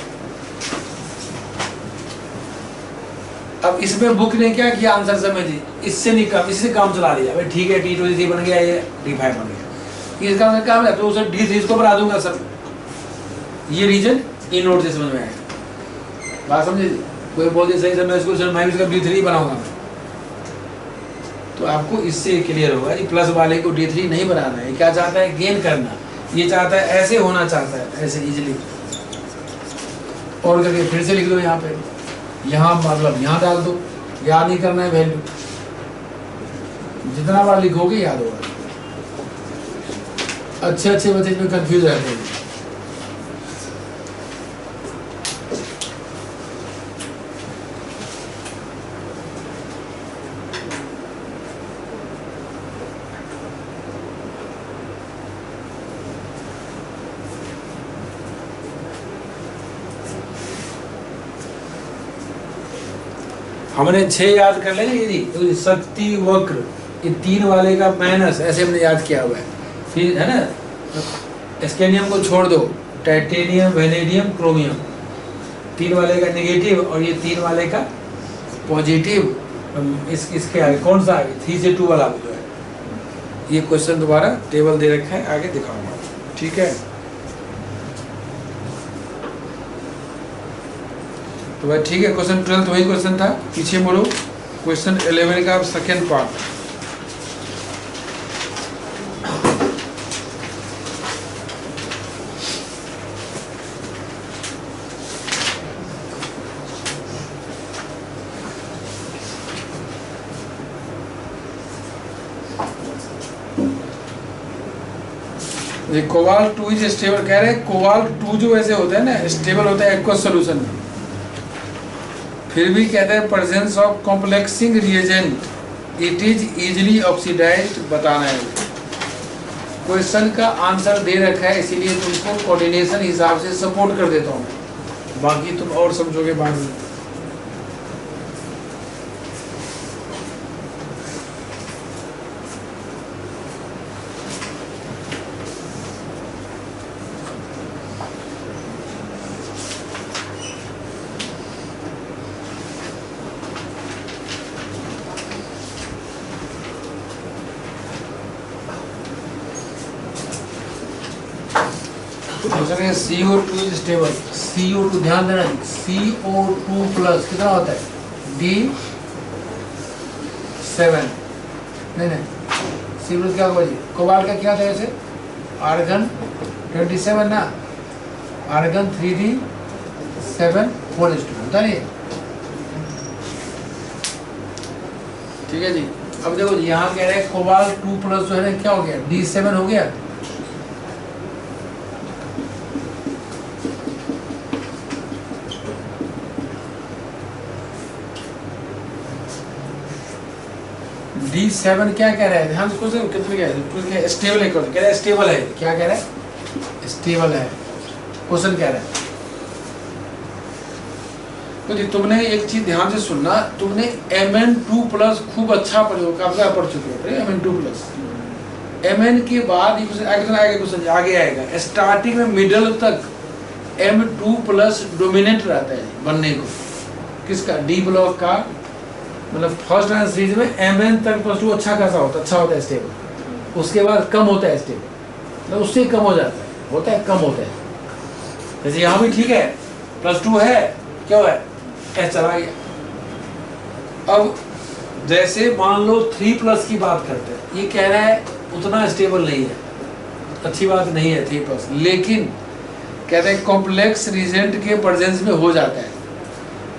अब इसमें बुक ने क्या किया, आंसर समझ जी, इससे नहीं कम, इससे काम चला लिया, भाई ठीक है T23 बन गया, ये D5 बन गया, इसका आंसर क्या है, तो उसे D3 इसको बना दूंगा सर। ये रीजन इन नोट से समझ में आएगा, बात समझे जी। कोई बोल दे सही सर मैं इसको, सर मैं इसका D3 बनाऊंगा, तो आपको इससे क्लियर होगा कि प्लस वाले को D3 नहीं बनाना है, क्या चाहता है गेन करना, ये चाहता है ऐसे होना चाहता है, ऐसे इजीली। और करके फिर से लिख दो यहाँ पे, यहाँ मतलब यहाँ डाल दो, याद नहीं करना है वैल्यू, जितना बार लिखोगे याद होगा। अच्छे अच्छे बच्चे इसमें कंफ्यूज रहते हैं। हमने 6 याद कर लेंगे जी, तो शक्ति वक्र, ये 3 वाले का माइनस, ऐसे हमने याद किया हुआ है, फिर है ना। स्कैंडियम को छोड़ दो, टाइटेनियम, वेनेडियम, क्रोमियम, 3 वाले का नेगेटिव और ये 3 वाले का पॉजिटिव। इसके आगे कौन सा आगे 3 से 2 वाला जो है, ये क्वेश्चन दोबारा टेबल दे रखा है, आगे दिखाऊंगा, ठीक है। तो भाई ठीक है, क्वेश्चन 12 वही क्वेश्चन था, पीछे मुड़ो, क्वेश्चन 11 का second part. Cobalt 2 is stable, कह रहे हैं कोबाल्ट 2 जो ऐसे होता है ना, स्टेबल होता है एक्वस सॉल्यूशन में, फिर भी कहते हैं presence of complexing reagent it is easily oxidized बताना है। क्वेश्चन का आंसर दे रखा है, इसीलिए तुमको कोऑर्डिनेशन हिसाब से सपोर्ट कर देता हूँ, बाकी तुम और समझोगे बाद में। CO2 इज स्टेबल, CO2 ध्यान देना, CO2+ कितना होता है D7, नहीं CO2 क्या होगा जी, कोबाल्ट का क्या था ऐसे, आर्गन 27 ना, आर्गन 3D7 होता नहीं, ठीक है जी। अब देखो जी यहाँ कह रहे हैं कोबाल्ट 2+ जो है ना क्या हो गया, D7 हो गया, D7 क्या कह रहा है, ध्यान से क्वेश्चन कितने क्या है, स्टेबल है, कह रहा है स्टेबल है, क्या कह रहा है स्टेबल है, क्वेश्चन कह रहा है। तो जी तुमने एक चीज ध्यान से सुनना, तुमने Mn2+ खूब अच्छा पढ़े हो, काफी पढ़ चुके हो Mn2+, Mn के बाद आगे आएगा, स्टार्टिंग में मिडल तक M2+ डोमिनेट रहता है बनने को, किसका D ब्लॉक का, मतलब फर्स्ट एंड सीरीज में Mn तक +2 अच्छा खासा होता है, अच्छा होता है स्टेबल, उसके बाद कम होता है स्टेबल, मतलब उससे कम हो जाता है, होता है कम होता है। जैसे यहाँ भी ठीक है +2 है, क्या है S चला गया। अब जैसे मान लो 3+ की बात करते हैं, ये कह रहा है उतना स्टेबल नहीं है, अच्छी बात नहीं है 3+, लेकिन कहते हैं कॉम्प्लेक्स रीजेंट के प्रेजेंस में हो जाता है।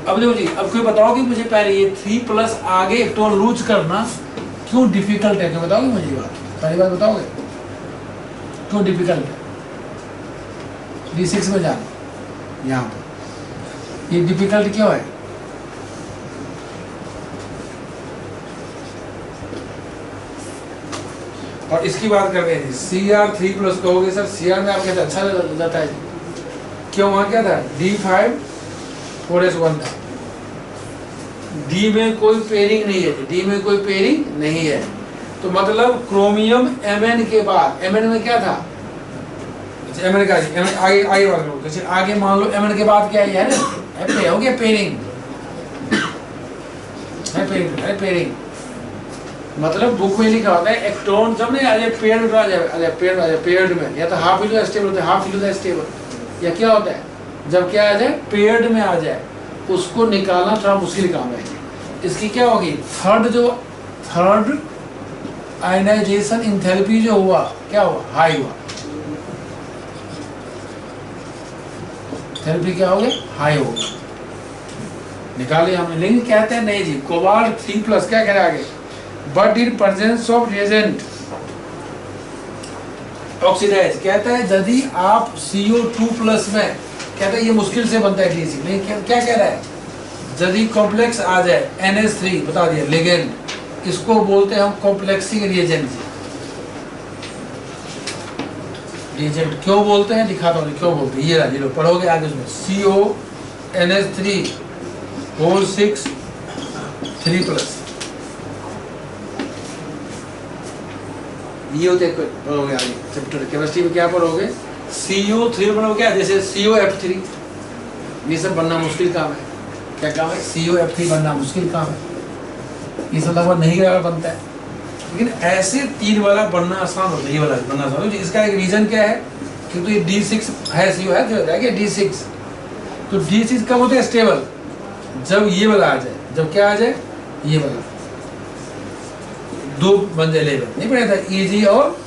अब देखो जी, अब कोई बताओगे मुझे पहले ये 3+ आगे इलेक्ट्रॉन लूज करना क्यों डिफिकल्ट है, क्यों बताओगे मुझे ये बात, पहली बात बताओगे क्यों डिफिकल्ट है? D6 में जाना, यहाँ पर ये डिफिकल्ट क्यों है? और इसकी बात करते हैं Cr3+ कहोगे सर, Cr में आप कहते अच्छा जाता है, क्यों? वहाँ क्या था, D5 4s1 था, D में कोई पेयरिंग नहीं है, D में कोई पेयरिंग नहीं है, तो मतलब क्रोमियम Mn के बाद, Mn में क्या था, Mn का आगे आगे बात करो, जैसे आगे मान लो Mn के बाद क्या है ना, हो गया पेयरिंग, है पेयरिंग, मतलब बुक में लिखा होता है इलेक्ट्रॉन जब नहीं आ जाए पेयर में, आ जाए पेयर्ड में, या तो हाफ इलो स्टेबल होता है, हाफ इलो स्टेबल, या क्या होता है जब क्या आ जाए पेयर्ड में आ जाए, उसको निकालना थोड़ा मुश्किल काम है। इसकी क्या होगी, थर्ड आयनाइजेशन इंथैल्पी जो हुआ, क्या हुआ, हाई हुआ, इंथैल्पी क्या हो गया, हाई हो गया, निकाले हमने। लेकिन कहते हैं नहीं जी, कोबाल्ट 3+ क्या कह रहा है आगे, but in presence of reagent oxidize, कहता है यदि आप CO2+ में, कहता है ये मुश्किल से बनता है D6, लेकिन क्या कह रहा है, यदि कॉम्प्लेक्स आ जाए NH3, बता दिया लिगेंड, इसको बोलते हैं हम कॉम्प्लेक्सिंग रिएजेंट। रिएजेंट क्यों बोलते हैं, दिखाता हूँ क्यों बोलते हैं, ये रहा, लो पढ़ोगे आगे उसमें, CONH3 3+, ये होते पढ़ोगे आगे चैप्टर केमिस्ट्री में, क्या पढ़ोगे, CO3 पढ़ोगे क्या, जैसे COF3, ये सब बनना मुश्किल काम है, क्या काम है, COF3 बनना मुश्किल काम है, ये सब लगभग नहीं बनता है, लेकिन ऐसे 3 वाला बनना आसान होता है, ये वाला बनना आसान होता है। इसका एक रीजन क्या है, क्योंकि ये D6 है, CO है, जो है D6, तो D6 कब होता है स्टेबल, जब ये वाला आ जाए, जब क्या आ जाए, ये वाला 2 बन जाए लेवल, नहीं पढ़ा था EG और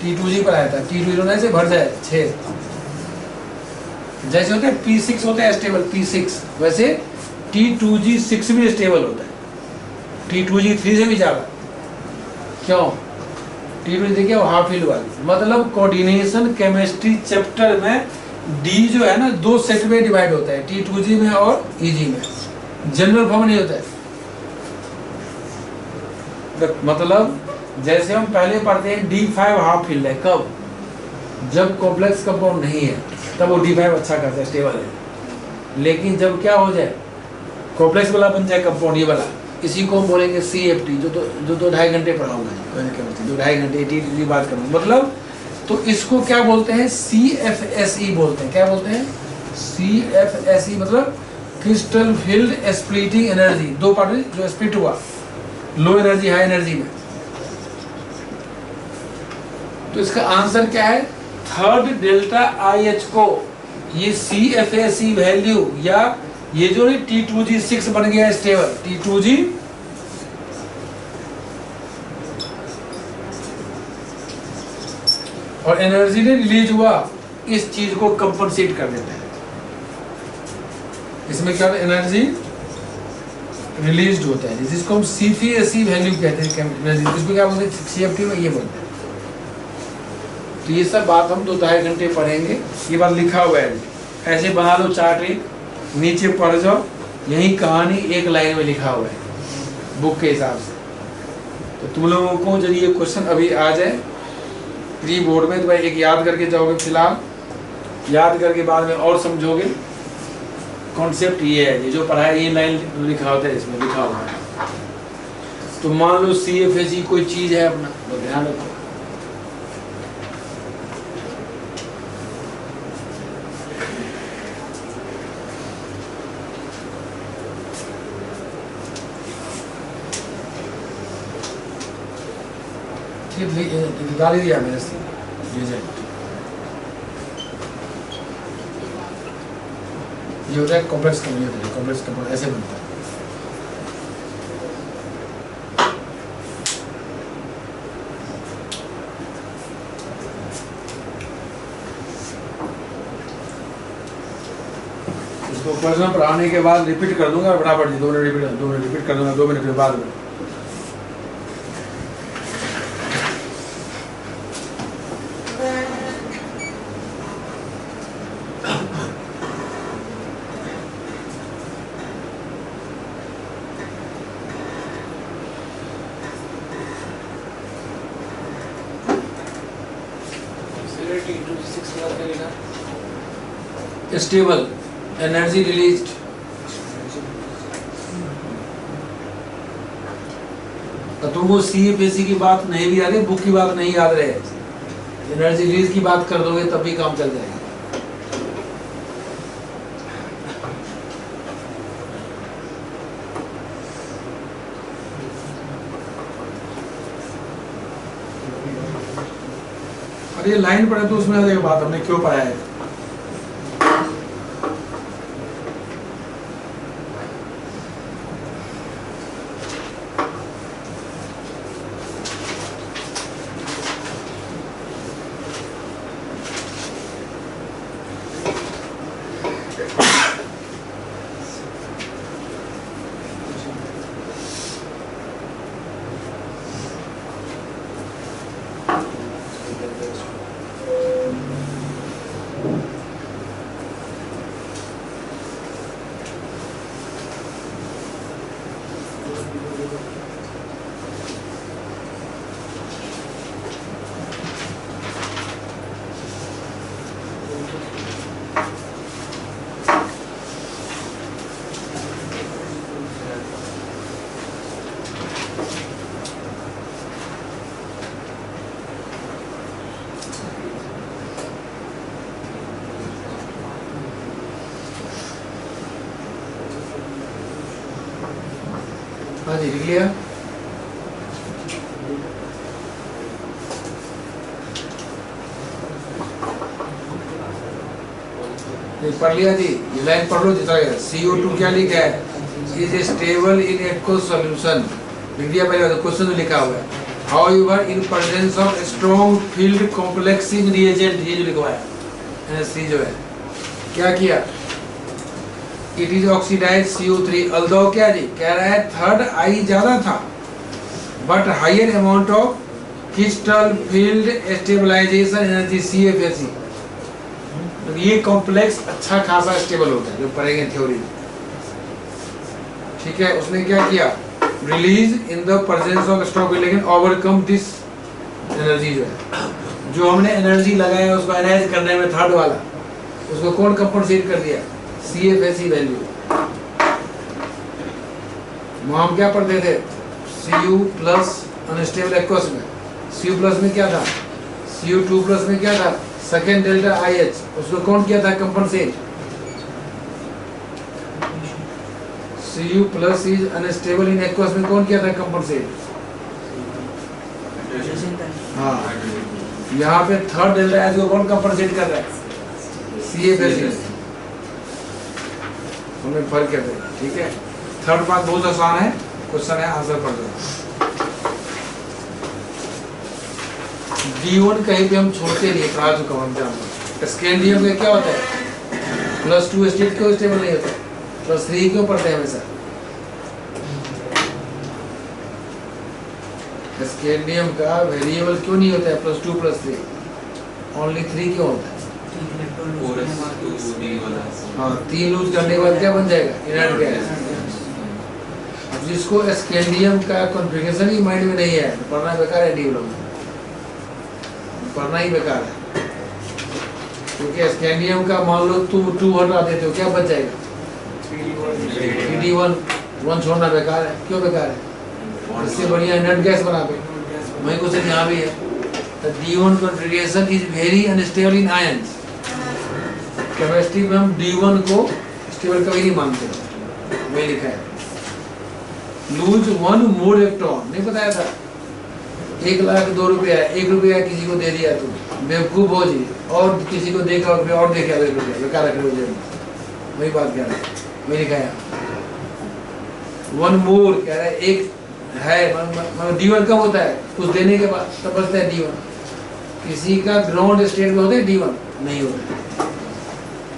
T2G पर आया था, T2 होने से भर जाए 6, जैसे होता है P6 होता है स्टेबल, P6 वैसे T2G6 भी स्टेबल होता है, T2G3 से भी ज़्यादा, क्यों, T2G देखिए वो हाफ हिल वाली, मतलब कोऑर्डिनेशन केमिस्ट्री चैप्टर में D जो है ना 2 सेट में डिवाइड होता है, T2G में और EG में, जनरल फॉर्म नहीं होता है। मतलब जैसे हम पहले पढ़ते हैं D5 हाफ हिल है, कब, जब कॉम्प्लेक्स कंपाउंड नहीं है, तब वो D5 अच्छा करता है, स्टेबल है, लेकिन जब क्या हो जाए, कॉम्प्लेक्स वाला बन जाए कंपाउंड, ये वाला, इसी को हम बोलेंगे CFT, जो 2-2.5 घंटे पढ़ाऊंगा, 2.5 घंटे की बात करूँगा, मतलब तो इसको क्या बोलते हैं, CFSE बोलते हैं, क्या बोलते हैं, CFSE, मतलब crystal field splitting energy, 2 part जो स्प्लिट हुआ, लो एनर्जी हाई एनर्जी में, तो इसका आंसर क्या है, थर्ड डेल्टा IH को ये CFSE वैल्यू, या ये जो T2G6 बन गया स्टेबल, T2G और एनर्जी ने रिलीज हुआ, इस चीज को कंपनसेट कर देता है, इसमें क्या एनर्जी रिलीज होता है, जिसको हम CFSE वैल्यू कहते हैं, इसको क्या बोलते हैं, CFT में ये बोलते हैं। तो ये सब बात हम 2-2.5 घंटे पढ़ेंगे, ये बात लिखा हुआ है, ऐसे बना लो चार्ट, एक नीचे पढ़ जाओ, यही कहानी एक लाइन में लिखा हुआ है बुक के हिसाब से। तो तुम लोगों को यदि ये क्वेश्चन अभी आ जाए प्री बोर्ड में, तो भाई एक याद करके जाओगे, फिलहाल याद करके बाद में और समझोगे। कॉन्सेप्ट ये है, ये जो पढ़ा है ये लाइन लिखा होता है, इसमें लिखा हुआ है। तो मान लो CFSE कोई चीज़ है अपना, तो ध्यान रखो, निकाल दिया मैंने से ये होता है कॉम्प्लेक्स कंपाउंड, कॉम्प्लेक्स कंपाउंड ऐसे बनता है। इसको क्वेश्चन पढ़ाने के बाद रिपीट कर दूंगा फटाफट जी, 2 मिनट रिपीट कर दूंगा 2 मिनट के बाद में। स्टेबल एनर्जी रिलीज्ड, तो तुमको CFAC की बात नहीं भी आ रही, बुक की बात नहीं याद रहे, एनर्जी रिलीज की बात कर दोगे तब भी काम चल जाएगा। और ये लाइन पढ़े तो उसमें देखो बात हमने क्यों पढ़ा है। हाँ जी, लिख लिया। पढ़ लिया जी, ये लाइन पढ़ लो जितना CO2 क्या लिखा है, is stable in aqueous solution, लिख दिया पहले, क्वेश्चन में लिखा हुआ है। However in presence of strong field complexing reagent, ये जो लिखवाया NH3 जो है, क्या किया, it is oxidise CO3, although क्या जी कह रहा है थर्ड आई ज्यादा था, but higher amount of crystal field stabilization energy CFAC, तो ये कॉम्प्लेक्स अच्छा खासा स्टेबल होता है जो पढ़ेंगे थ्योरी में, ठीक है। उसने क्या किया, release in the presence of strong field, लेकिन ओवरकम दिस एनर्जी जो है, जो हमने एनर्जी लगाया उसको एनालाइज करने में थर्ड वाला, उसको कौन कंपनसेट कर दिया, CFAC वैल्यू। वहाँ हम क्या पढ़ते थे, Cu प्लस अनस्टेबल एक्वस में, Cu प्लस में क्या था, Cu2 प्लस में क्या था, सेकेंड डेल्टा IH, उसको कौन किया था compensate, Cu plus is unstable in aqueous में कौन किया था कंपनसेट, हाँ, यहाँ पे थर्ड डेल्टा IH को कौन कंपनसेट कर रहा है, CFAC, उनमें फर्क क्या है, ठीक है। थर्ड बात बहुत आसान है, क्वेश्चन है, आंसर पढ़ दो। D1 कहीं पे हम छोड़ते नहीं, पढ़ा चुका हूं जानते। स्कैंडियम का क्या होता है, +2 स्टेट क्यों स्टेबल नहीं होता, +3 क्यों पढ़ते हैं हमेशा, स्कैंडियम का वेरिएबल क्यों नहीं होता है +2 +3, ओनली 3 क्यों होता है, हाँ 3 लूज करने के बाद क्या बन जाएगा, इनर्ट गैस। अब जिसको स्कैंडियम का कॉन्फ़िगरेशन ही माइंड में नहीं है, पढ़ना बेकार है, डेवलपमेंट पढ़ना ही बेकार है, क्योंकि स्कैंडियम का मान लो तुम 2 हटा देते हो, क्या बच जाएगा, 3D1, 1 छोड़ना बेकार है, क्यों बेकार है, इससे बढ़िया इनर्ट गैस बना दो, वही कुछ यहाँ भी है। तो D1 configuration is very unstable in ions, chemistry में हम D1 को स्टेबल कभी नहीं मानते, वही लिखा है। लूज 1 मोल इलेक्ट्रॉन, नहीं बताया था, 1 लाख 2 रुपया, 1 रुपया किसी को दे दिया तुम, बेवकूफ हो जी, और किसी को देखा रुपया और देखा 1 रुपया, बेकार रख लो जेब, वही बात कह रहा है, वही लिखा है। 1 मोल कह रहा है, एक है, मतलब D1 कब होता है, कुछ देने के बाद तब बचता है D1, किसी का ग्राउंड स्टेट में होता है D1 नहीं होता है,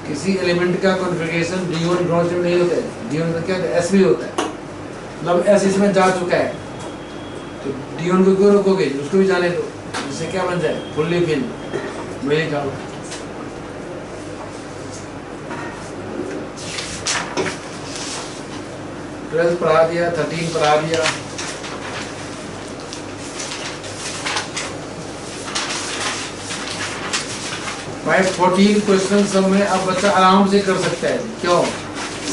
किसी एलिमेंट का कॉन्फ़िगरेशन D1 ग्राउंड स्टेट नहीं होता है, D1 का क्या होता है, S भी होता है, मतलब S इसमें जा चुका है, तो D1 को क्यों रोकोगे, उसको भी जाने दो, इससे क्या बन जाए, फुल्ली फिल। वही लिखा हुआ 12 पढ़ा दिया, 13 पढ़ा दिया। भाई 14 क्वेश्चन सब में अब बच्चा आराम से कर सकता है, क्यों,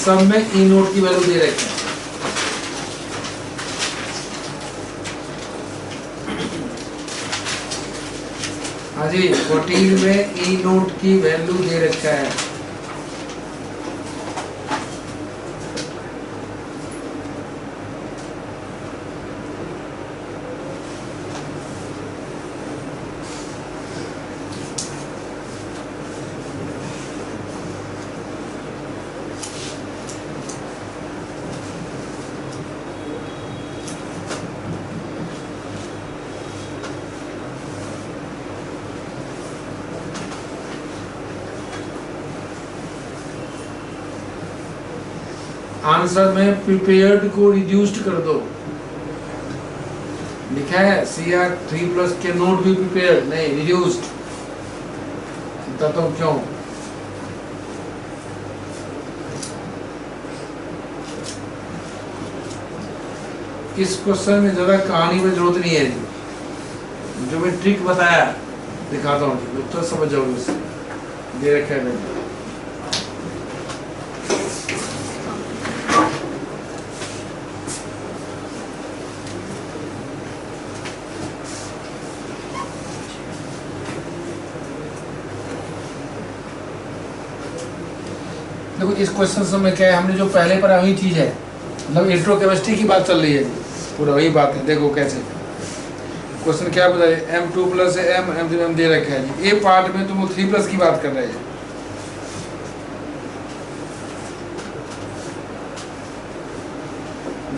सब में ई नोट की वैल्यू दे रखी है। हाँ जी, 14 में ई नोट की वैल्यू दे रखा है। आंसर में प्रिपेयर्ड को रिड्यूस्ड कर दो, लिखा है CR3+ के नोट भी प्रिपेयर्ड नहीं रिड्यूस्ड, तो क्यों, इस क्वेश्चन में ज्यादा कहानी में जरूरत नहीं है, जो मैं ट्रिक बताया दिखाता हूँ उत्तर तो समझ जाओगे, उससे दे रखा है मैंने। देखो इस क्वेश्चन में क्या है, हमने जो पहले पढ़ा वही चीज़ है, मतलब इलेक्ट्रोकेमिस्ट्री की बात चल रही है जी, पूरा वही बात है। देखो कैसे क्वेश्चन क्या बता रहे, M2+ है, M दे रखा है जी, ए पार्ट में तुम 3+ की बात कर रहे हैं।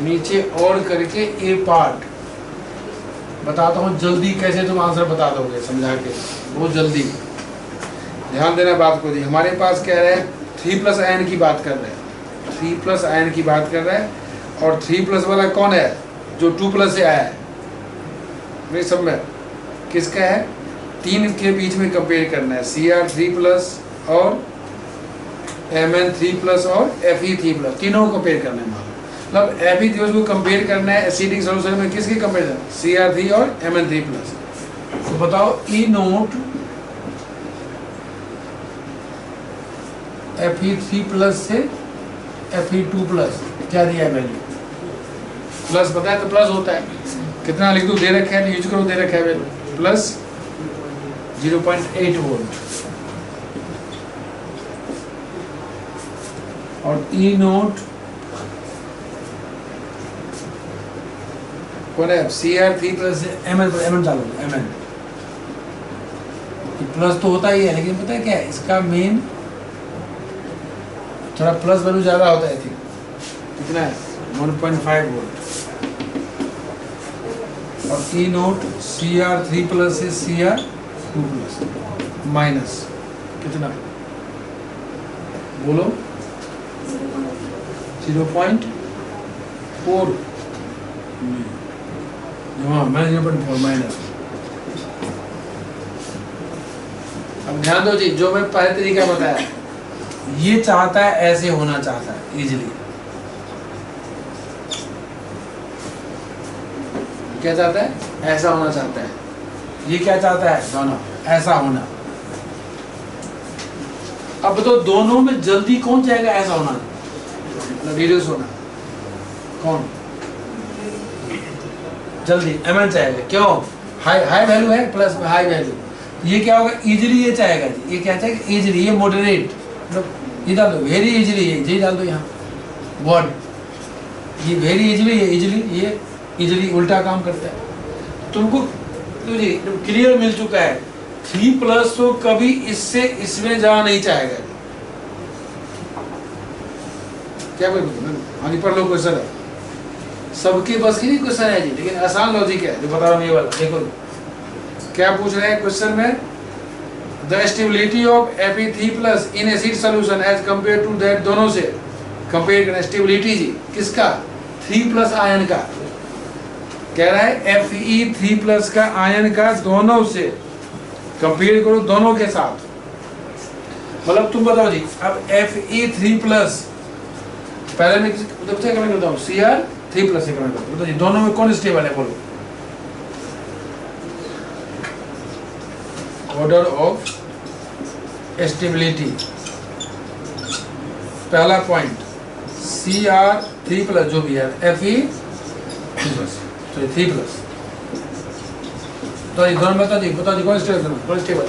नीचे और करके ए पार्ट बताता हूँ जल्दी, कैसे तुम आंसर बता दोगे समझा के, बहुत जल्दी ध्यान देना बात को जी। हमारे पास क्या है, 3+ आयन की बात कर रहे हैं, 3+ आयन की बात कर रहे हैं, और 3+ वाला कौन है, जो 2+ से आया है, मेरे सब में किसका है, 3 के बीच में कंपेयर करना है, Cr3+ और Mn3+ और Fe3+, तीनों को कंपेयर करना है, मतलब Fe3+ को कंपेयर करना है एसिडिक सॉल्यूशन में, किसके कंपेरिजन, Cr3 और Mn3+। तो बताओ ई नोट Fe3+ से Fe2+ क्या दिया है वैल्यू, प्लस पता है तो प्लस होता है, कितना लिख दो, दे रखा है यूज करो, दे रखा है वैल्यू प्लस 0.8 वोल्ट, और ई नोट कौन है, Cr3+ से Mn चालू, Mn प्लस तो होता ही है, लेकिन पता है क्या है, इसका मेन थोड़ा प्लस वैल्यू ज़्यादा होता है, कितना है 1.5 वोल्ट, और ई नोट Cr3+ से Cr2+ माइनस कितना बोलो, 0.4, हाँ मैं 0.4 माइनस। अब ध्यान दो जी, जो मैं पहले तरीका बताया, ये चाहता है ऐसे होना चाहता है इजीली, क्या चाहता है, ऐसा होना चाहता है, ये क्या चाहता है, दोनों ऐसा होना। अब तो दोनों में जल्दी कौन चाहेगा ऐसा होना, रिड्यूस होना, कौन जल्दी, Mn चाहेगा, क्यों, हाई वैल्यू है, प्लस हाई वैल्यू, ये क्या होगा, इजीली ये चाहेगा जी, ये क्या चाहेगा, इजीली, ये मॉडरेट, मतलब ये डाल दो वेरी इजीली, ये डाल दो यहाँ वर्ड, ये वेरी इजीली, ये इजीली, ये इजीली उल्टा काम करता है। तुमको तो जी क्लियर मिल चुका है, 3+ तो कभी इससे इसमें जा नहीं चाहेगा, क्या कोई आगे पढ़ लो, क्वेश्चन है सबके बस की नहीं क्वेश्चन है जी, लेकिन आसान लॉजिक है जो बता रहा हूँ, ये वाला देखो क्या पूछ रहे हैं क्वेश्चन में, the stability of Fe3+ in acid solution as compare to that, दोनों से कंपेयर करें स्टेबिलिटी जी किसका, 3+ आयन का, कह रहा है Fe3+ का आयन का दोनों से कंपेयर करो, दोनों के साथ। मतलब तुम बताओ जी, अब Fe3+ पहले मैं उधर से कमेंट करता हूँ, Cr3+ से कमेंट करता हूँ, बताओ जी दोनों में कौन स्टेबल है, बोलो। ऑर्डर ऑफ स्टेबिलिटी, पहला पॉइंट Cr3+ जो भी है, Fe3+, तो 3+, तो ये दोनों बताओ जी कौन स्टेबल, कौन स्टेबल,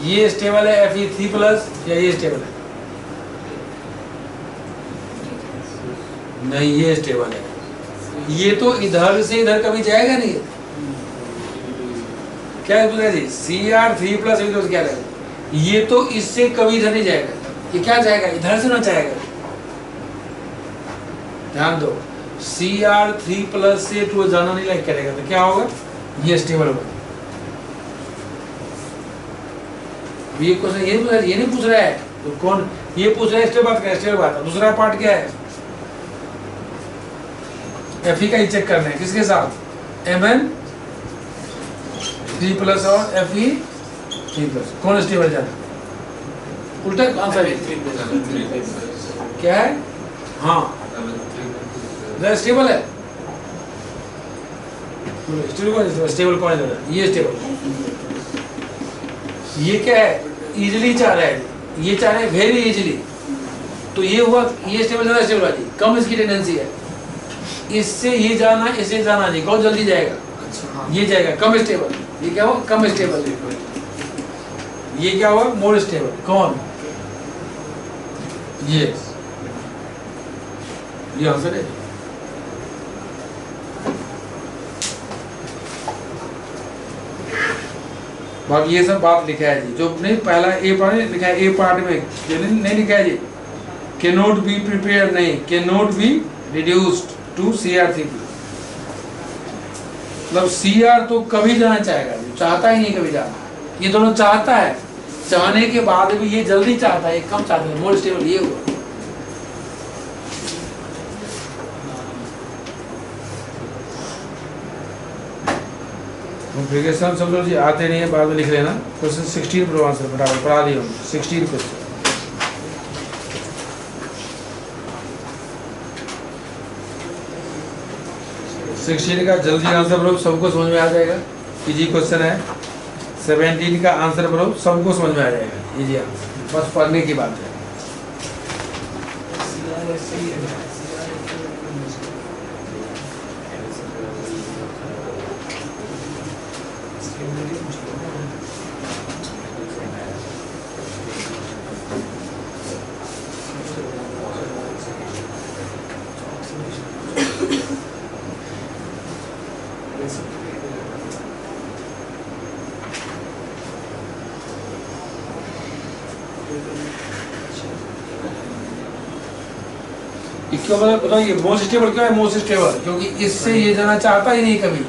ये स्टेबल है Fe3+ या ये स्टेबल है, नहीं ये स्टेबल है, ये तो इधर से इधर कभी जाएगा नहीं, क्या है जी, Cr3+ तो क्या रहेगा, ये तो इससे कभी इधर नहीं जाएगा, ये क्या जाएगा, इधर से ना जाएगा, ध्यान दो, Cr3+ से टू जाना नहीं लाइक करेगा, तो क्या होगा, ये स्टेबल होगा। ये क्वेश्चन ये नहीं पूछ रहा है, तो कौन ये पूछ रहा है, स्टेबल बात, दूसरा पार्ट क्या है, Fe का ही चेक करना है, किसके साथ, Mn3+ और Fe3+, कौन स्टेबल जाना, उल्टा आंसर है, क्या है, हाँ स्टेबल है, स्टेबल कौन है, ये स्टेबल, ये क्या है, इजीली चाह रहा है, ये चाह रहे हैं वेरी इजीली, तो ये हुआ, ये स्टेबल ज्यादा स्टेबल है जी, कम इसकी टेंडेंसी है, इससे ये जाना, इससे जाना जी, कौन जल्दी जाएगा, ये जाएगा कम स्टेबल, ये क्या हुआ, कम स्टेबल, ये क्या हुआ, मोर स्टेबल, कौन, ये आंसर है। बाकी ये सब बात लिखा है जी, जो नहीं पहला ए पार्ट लिखा है, ए पार्ट में नहीं लिखा है जी, कैन नॉट बी प्रिपेयर, नहीं can not be reduced to Cr3+, मतलब Cr तो कभी जाना चाहेगा, चाहता ही नहीं कभी जाना, ये दोनों चाहता है, चाहने के बाद भी ये जल्दी चाहता है, कम चाहता है, मोर स्टेबल ये हुआ। कॉम्प्लिकेशन समझो जी, आते नहीं है बाद में लिख लेना, क्वेश्चन 16 पर आंसर बराबर पढ़ा दिया, 16 क्वेश्चन, 16 का जल्दी आंसर बरो, सबको समझ में आ जाएगा, इजी क्वेश्चन है। 17 का आंसर बरो, सबको समझ में आ जाएगा, इजी आंसर, बस पढ़ने की बात है। क्यों मतलब बताइए, मोस्ट स्टेबल क्यों है, मोस्ट स्टेबल क्योंकि इससे ये जाना चाहता ही नहीं कभी,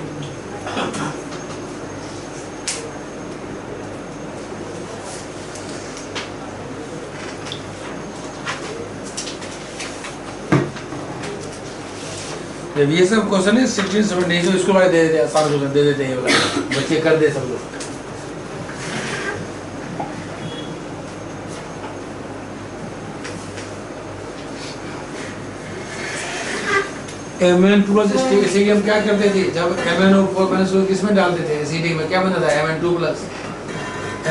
जब ये सब क्वेश्चन है 16 17 जो इसको वाले दे देते हैं, सारे क्वेश्चन दे देते हैं, ये वाला बच्चे कर दे सब लोग। Mn2+ इसे हम क्या करते थे, जब MnO4 किसमें डालते थे, एसिड में क्या बनता था, Mn2+,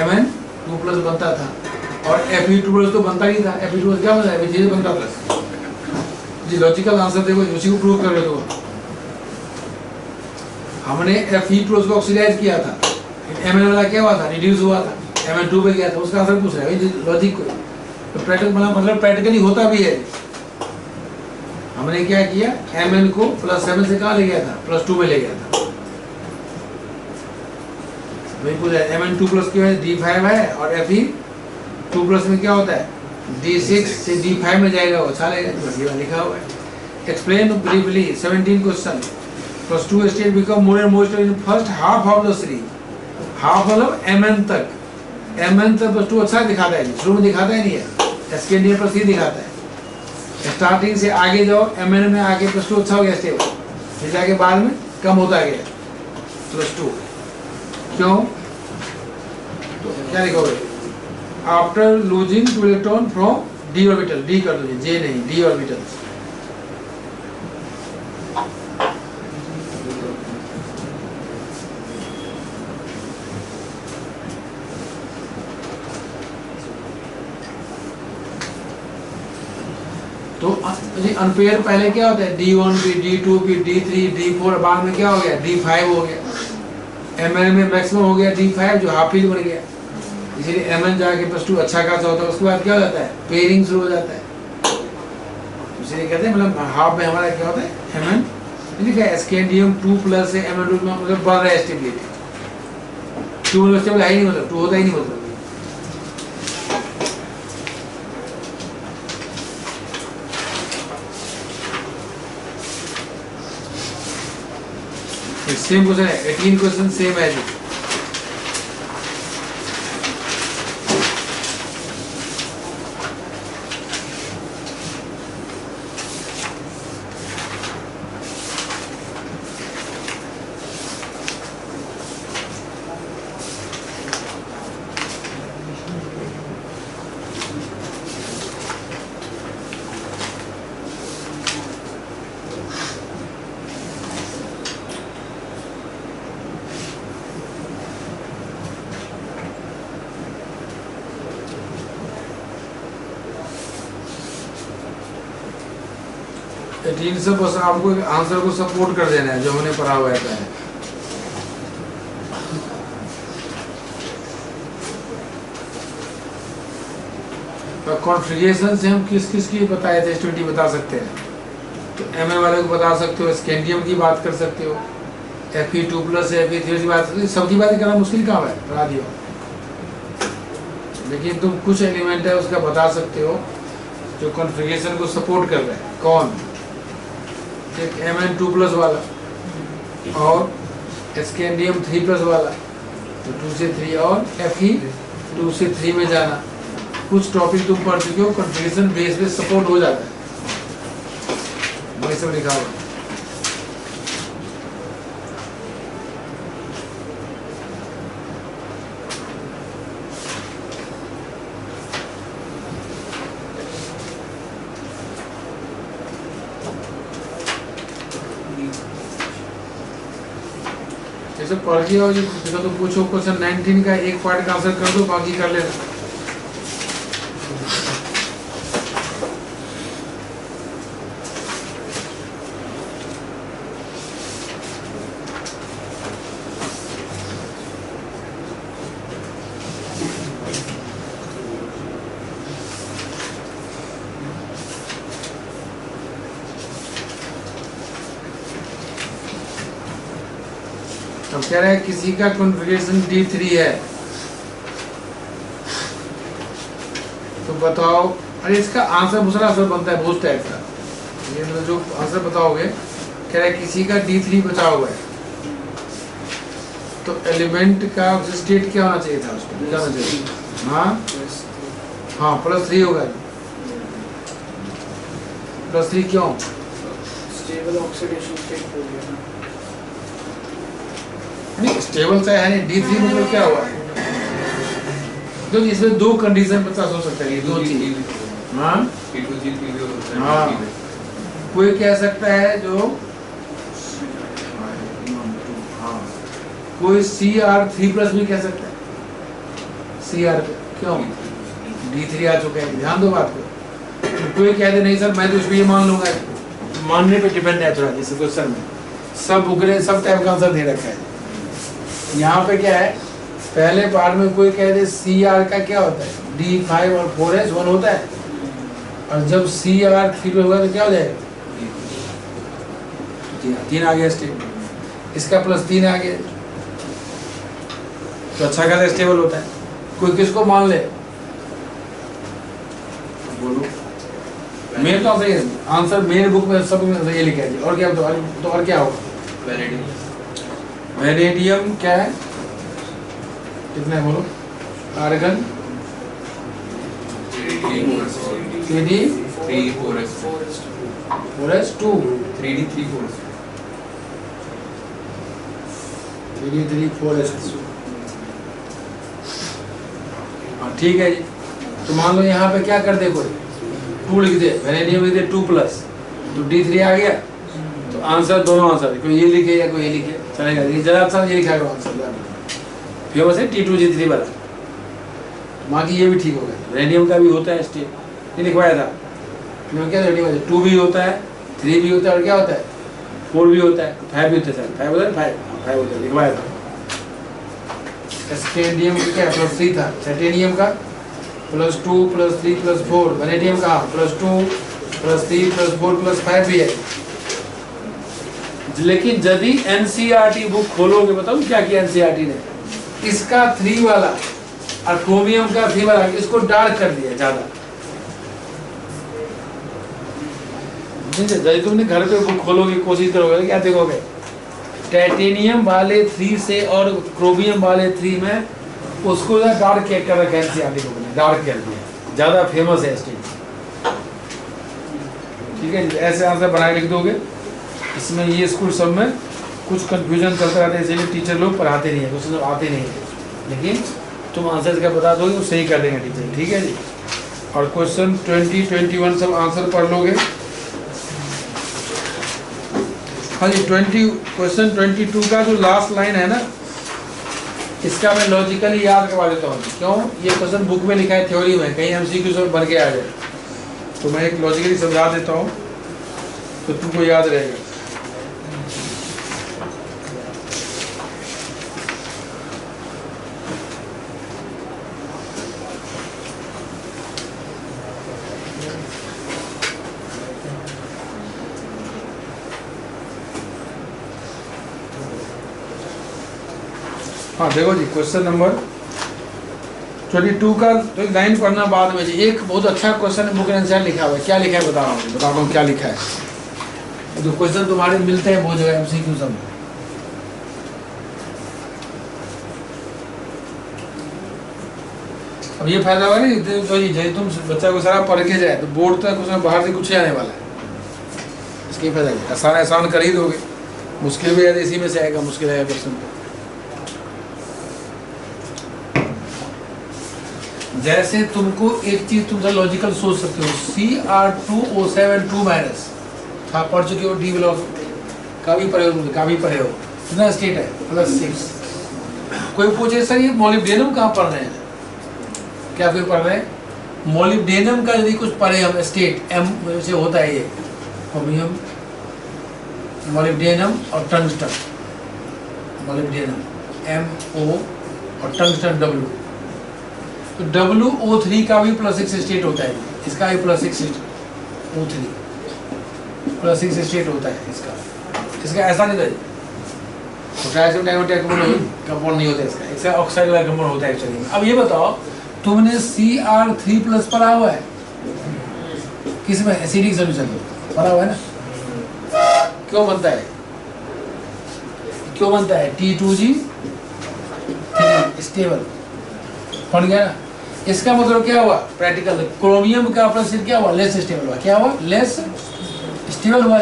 Mn2+ बनता था, और Fe2+ तो बनता ही था, Fe2+ क्या बनता है, Fe बनता था जी। लॉजिकल आंसर देखो, उसी को प्रूव कर रहे हो, हमने Fe2+ को ऑक्सीडाइज किया था, Mn वाला क्या हुआ था, रिड्यूस हुआ था, Mn2 पे गया था, उसका आंसर पूछ रहा है लॉजिक को, तो प्रैक्टिकल मतलब प्रैक्टिकली होता भी है। हमने क्या किया, Mn को +7 से कहाँ ले गया था, +2 में ले गया था, वही पूछा Mn2+ की वजह D5 है, और Fe2+ में क्या होता है, D6 से D5 में जाएगा, वो अच्छा लेगा, लिखा हुआ है। Explain briefly 17 question, +2 state become more and more stable in first half of the series, half मतलब mn तक, mn तक प्लस 2 अच्छा दिखाता है, शुरू में दिखाता ही नहीं है, स्कैंडियम प्लस 3 दिखाता है। स्टार्टिंग से आगे जाओ mn में आगे प्लस 2 अच्छा हो गया स्टेबल, फिर जाके बाद में कम होता गया प्लस 2। क्यों? तो क्या लिखोगे? After losing 2 electron from d orbital, d कर दीजिए, j नहीं, d ऑर्बिटल। तो अनपेयर पहले क्या होता है? D1 भी, D2 भी, D3, D4, बाद में क्या हो गया? D5 हो गया। Mn में मैक्सिमम हो गया D5 जो हाफ फील्ड बन गया, इसीलिए Mn जाके प्लस 2 अच्छा खासा होता है। उसके बाद क्या हो जाता है? पेयरिंग शुरू हो जाता है। इसीलिए कहते हैं मतलब हाफ में हमारा क्या होता है? Mn लिखा है स्कैंडियम 2 प्लस है, Mn मतलब बढ़ रहा है स्टेबिलिटी। 2 मतलब स्टेबल है ही नहीं, मतलब 2 होता ही नहीं मतलब। सेम क्वेश्चन है, 18 क्वेश्चन सेम है जी। से बस आपको आंसर को सपोर्ट कर देना है जो हमने पढ़ा हुआ है। कॉन्फ़िगरेशन से हम किस किस की बताए थे? स्टूडेंट बता सकते हैं तो Mn वाले को बता सकते हो, स्कैंडियम की बात कर सकते हो, Fe2 प्लस Fe3 की बात, सबकी बात करना मुश्किल काम है, बता दियो। लेकिन तुम कुछ एलिमेंट है उसका बता सकते हो जो कॉन्फ़िगरेशन को सपोर्ट कर रहे हैं। कौन? एक Mn2 प्लस वाला और स्कैंडियम 3 प्लस वाला, तो 2 से 3 और Fe 2 से 3 में जाना। कुछ टॉपिक तुम पढ़ चुके हो, कॉन्फ़िगरेशन बेस पे सपोर्ट हो जाता है, वही सब लिखा हुआ। जैसे पढ़ लिया हो, जो तो पूछो क्वेश्चन 19 का एक पार्ट का आंसर कर दो, बाकी कर लेना। अब कह रहा है किसी का कॉन्फ़िगरेशन D3 है तो बताओ। अरे इसका आंसर दूसरा आंसर बनता है बहुत टाइप का, ये मतलब जो आंसर बताओगे, कह रहा है किसी का D3 बचा हुआ है तो एलिमेंट का स्टेट क्या होना चाहिए था? उसको जाना चाहिए। हाँ +3 होगा। +3 क्यों? स्टेबल ऑक्सीडेशन स्टेट हो गया ना। नहीं स्टेबल चाहे है नहीं, D3 मतलब क्या हुआ? तो इसमें दो कंडीशन बता हो सकता है, ये दो चीज। हाँ कोई कह सकता है जो कोई Cr3 प्लस भी कह सकता है, Cr क्यों? D3 आ चुका है, ध्यान दो बात को। कोई कह दे नहीं सर मैं तो उसमें ये मान लूंगा, मानने पे डिपेंड है थोड़ा। जैसे क्वेश्चन में सब बुकरे सब टाइप का आंसर दे रखा है, यहाँ पे क्या है? पहले पार्ट में कोई कह दे Cr का क्या होता है? D5 और 4s 1 होता है, और जब Cr3 पे होगा तो क्या हो जाएगा? 3 आ गया स्टेबल, इसका +3 आ गया तो अच्छा खासा स्टेबल होता है। कोई किसको मान ले? बोलो। मेन तो सही है आंसर, मेन बुक में सब में ये लिखा है। और क्या तो और क्या होगा? वेनेडियम क्या है? कितना है बोलो? Argon CD 4s2 3d3 4s2। हाँ ठीक है जी। तो मान लो यहाँ पे क्या कर दे, कोई 2 लिख दे, वेनेडियम लिख दे 2+, तो D3 आ गया। तो आंसर दोनों आंसर, कोई ये लिखे या कोई ये लिखे चलेगा, लेकिन ज़्यादातर ये लिखा है आंसर फेमस है T2G3 वाला। बाकी ये भी ठीक हो गया। वेनेडियम का भी होता है स्टेट, ये लिखवाया था क्या, 2 भी होता है, 3 भी होता है, और क्या होता है 4 भी होता है, 5 भी होता है। 5 होता है, 5 होता है, लिखवाया था। स्टेडियम का क्या +3 था, टाइटेनियम का +2 +3 +4, वेनेडियम का +2 +3 +4 +5 भी है। लेकिन यदि एनसीईआरटी बुक खोलोगे, बताओ क्या किया एनसीईआरटी ने, इसका 3 वाला और क्रोमियम का 3 वाला इसको डार्क कर दिया ज्यादा। यदि तुमने घर पे बुक खोलोगे, कोशिश करोगे, क्या देखोगे, टाइटेनियम वाले 3 से और क्रोमियम वाले 3 में उसको डार्क कर रखा है एनसीईआरटी बुक ने, डार्क कर दिया, ज्यादा फेमस है स्टेट। ठीक है, ऐसे आंसर बनाए लिख दोगे। इसमें ये स्कूल सब में कुछ कंफ्यूजन चलता रहता है, इसलिए टीचर लोग पढ़ाते नहीं है, क्वेश्चन आते नहीं है, लेकिन तुम आंसर का बता दोगे तो सही कर देंगे टीचर। ठीक है जी। और क्वेश्चन 20, 21 सब आंसर पढ़ लोगे। हाँ जी, क्वेश्चन 22 का जो लास्ट लाइन है ना, इसका मैं लॉजिकली याद करवा देता हूँ। क्यों? ये क्वेश्चन बुक में लिखा है, थ्योरी में, कहीं MCQ सब बन के आ जाए, तो मैं एक लॉजिकली समझा देता हूँ तो तुमको याद रहेगा। हाँ देखो जी, क्वेश्चन नंबर 22 का तो एक लाइन पढ़ना बाद में जी। एक बहुत अच्छा क्वेश्चन बुक में आंसर लिखा हुआ है, क्या लिखा है बता रहा हूँ क्या लिखा है। जो क्वेश्चन तुम्हारे मिलते हैं बहुत जगह MCQ सब। अब ये फायदा हुआ नहीं तो जी, तुम बच्चा को सारा पढ़ के जाए तो बोर्ड तक उसमें बाहर से कुछ ही आने वाला है, इसकी फायदा नहीं। आसान कर ही दोगे, मुश्किल भी है इसी में से आएगा, मुश्किल आएगा क्वेश्चन। जैसे तुमको एक चीज तुम लॉजिकल सोच सकते हो, Cr2O7 आप पढ़ चुके हो, डी ब्लॉक का भी पढ़े हो, कितना स्टेट है +6। कोई पूछे सर ये मोलिब्डेनम कहाँ पढ़ रहे हैं, क्या कोई पढ़ रहे हैं मोलिब्डेनम का, यदि कुछ पढ़े हम स्टेट M से होता है ये क्रोमियम, मोलिब्डेनम और टंगस्टन, मोलिब्डेनम MO और टंगस्टन W, तो WO3 का भी +6 स्टेट होता है, इसका भी +6 O3 +6 स्टेट होता है इसका ऐसा नहीं था, पोटेशियम डाइऑक्साइड कंपाउंड नहीं होता इसका ऑक्साइड वाला कंपाउंड होता है एक्चुअली। अब ये बताओ, तुमने Cr3+ पढ़ा हुआ है, किसमें एसिडिक सॉल्यूशन में पढ़ा हुआ है ना, क्यों बनता है T2G3 स्टेबल, पढ़ गया ना। इसका मतलब क्या हुआ, प्रैक्टिकल क्रोमियम का +6 क्या हुआ, लेस स्टेबल हुआ, क्या हुआ, लेस स्टेबल हुआ,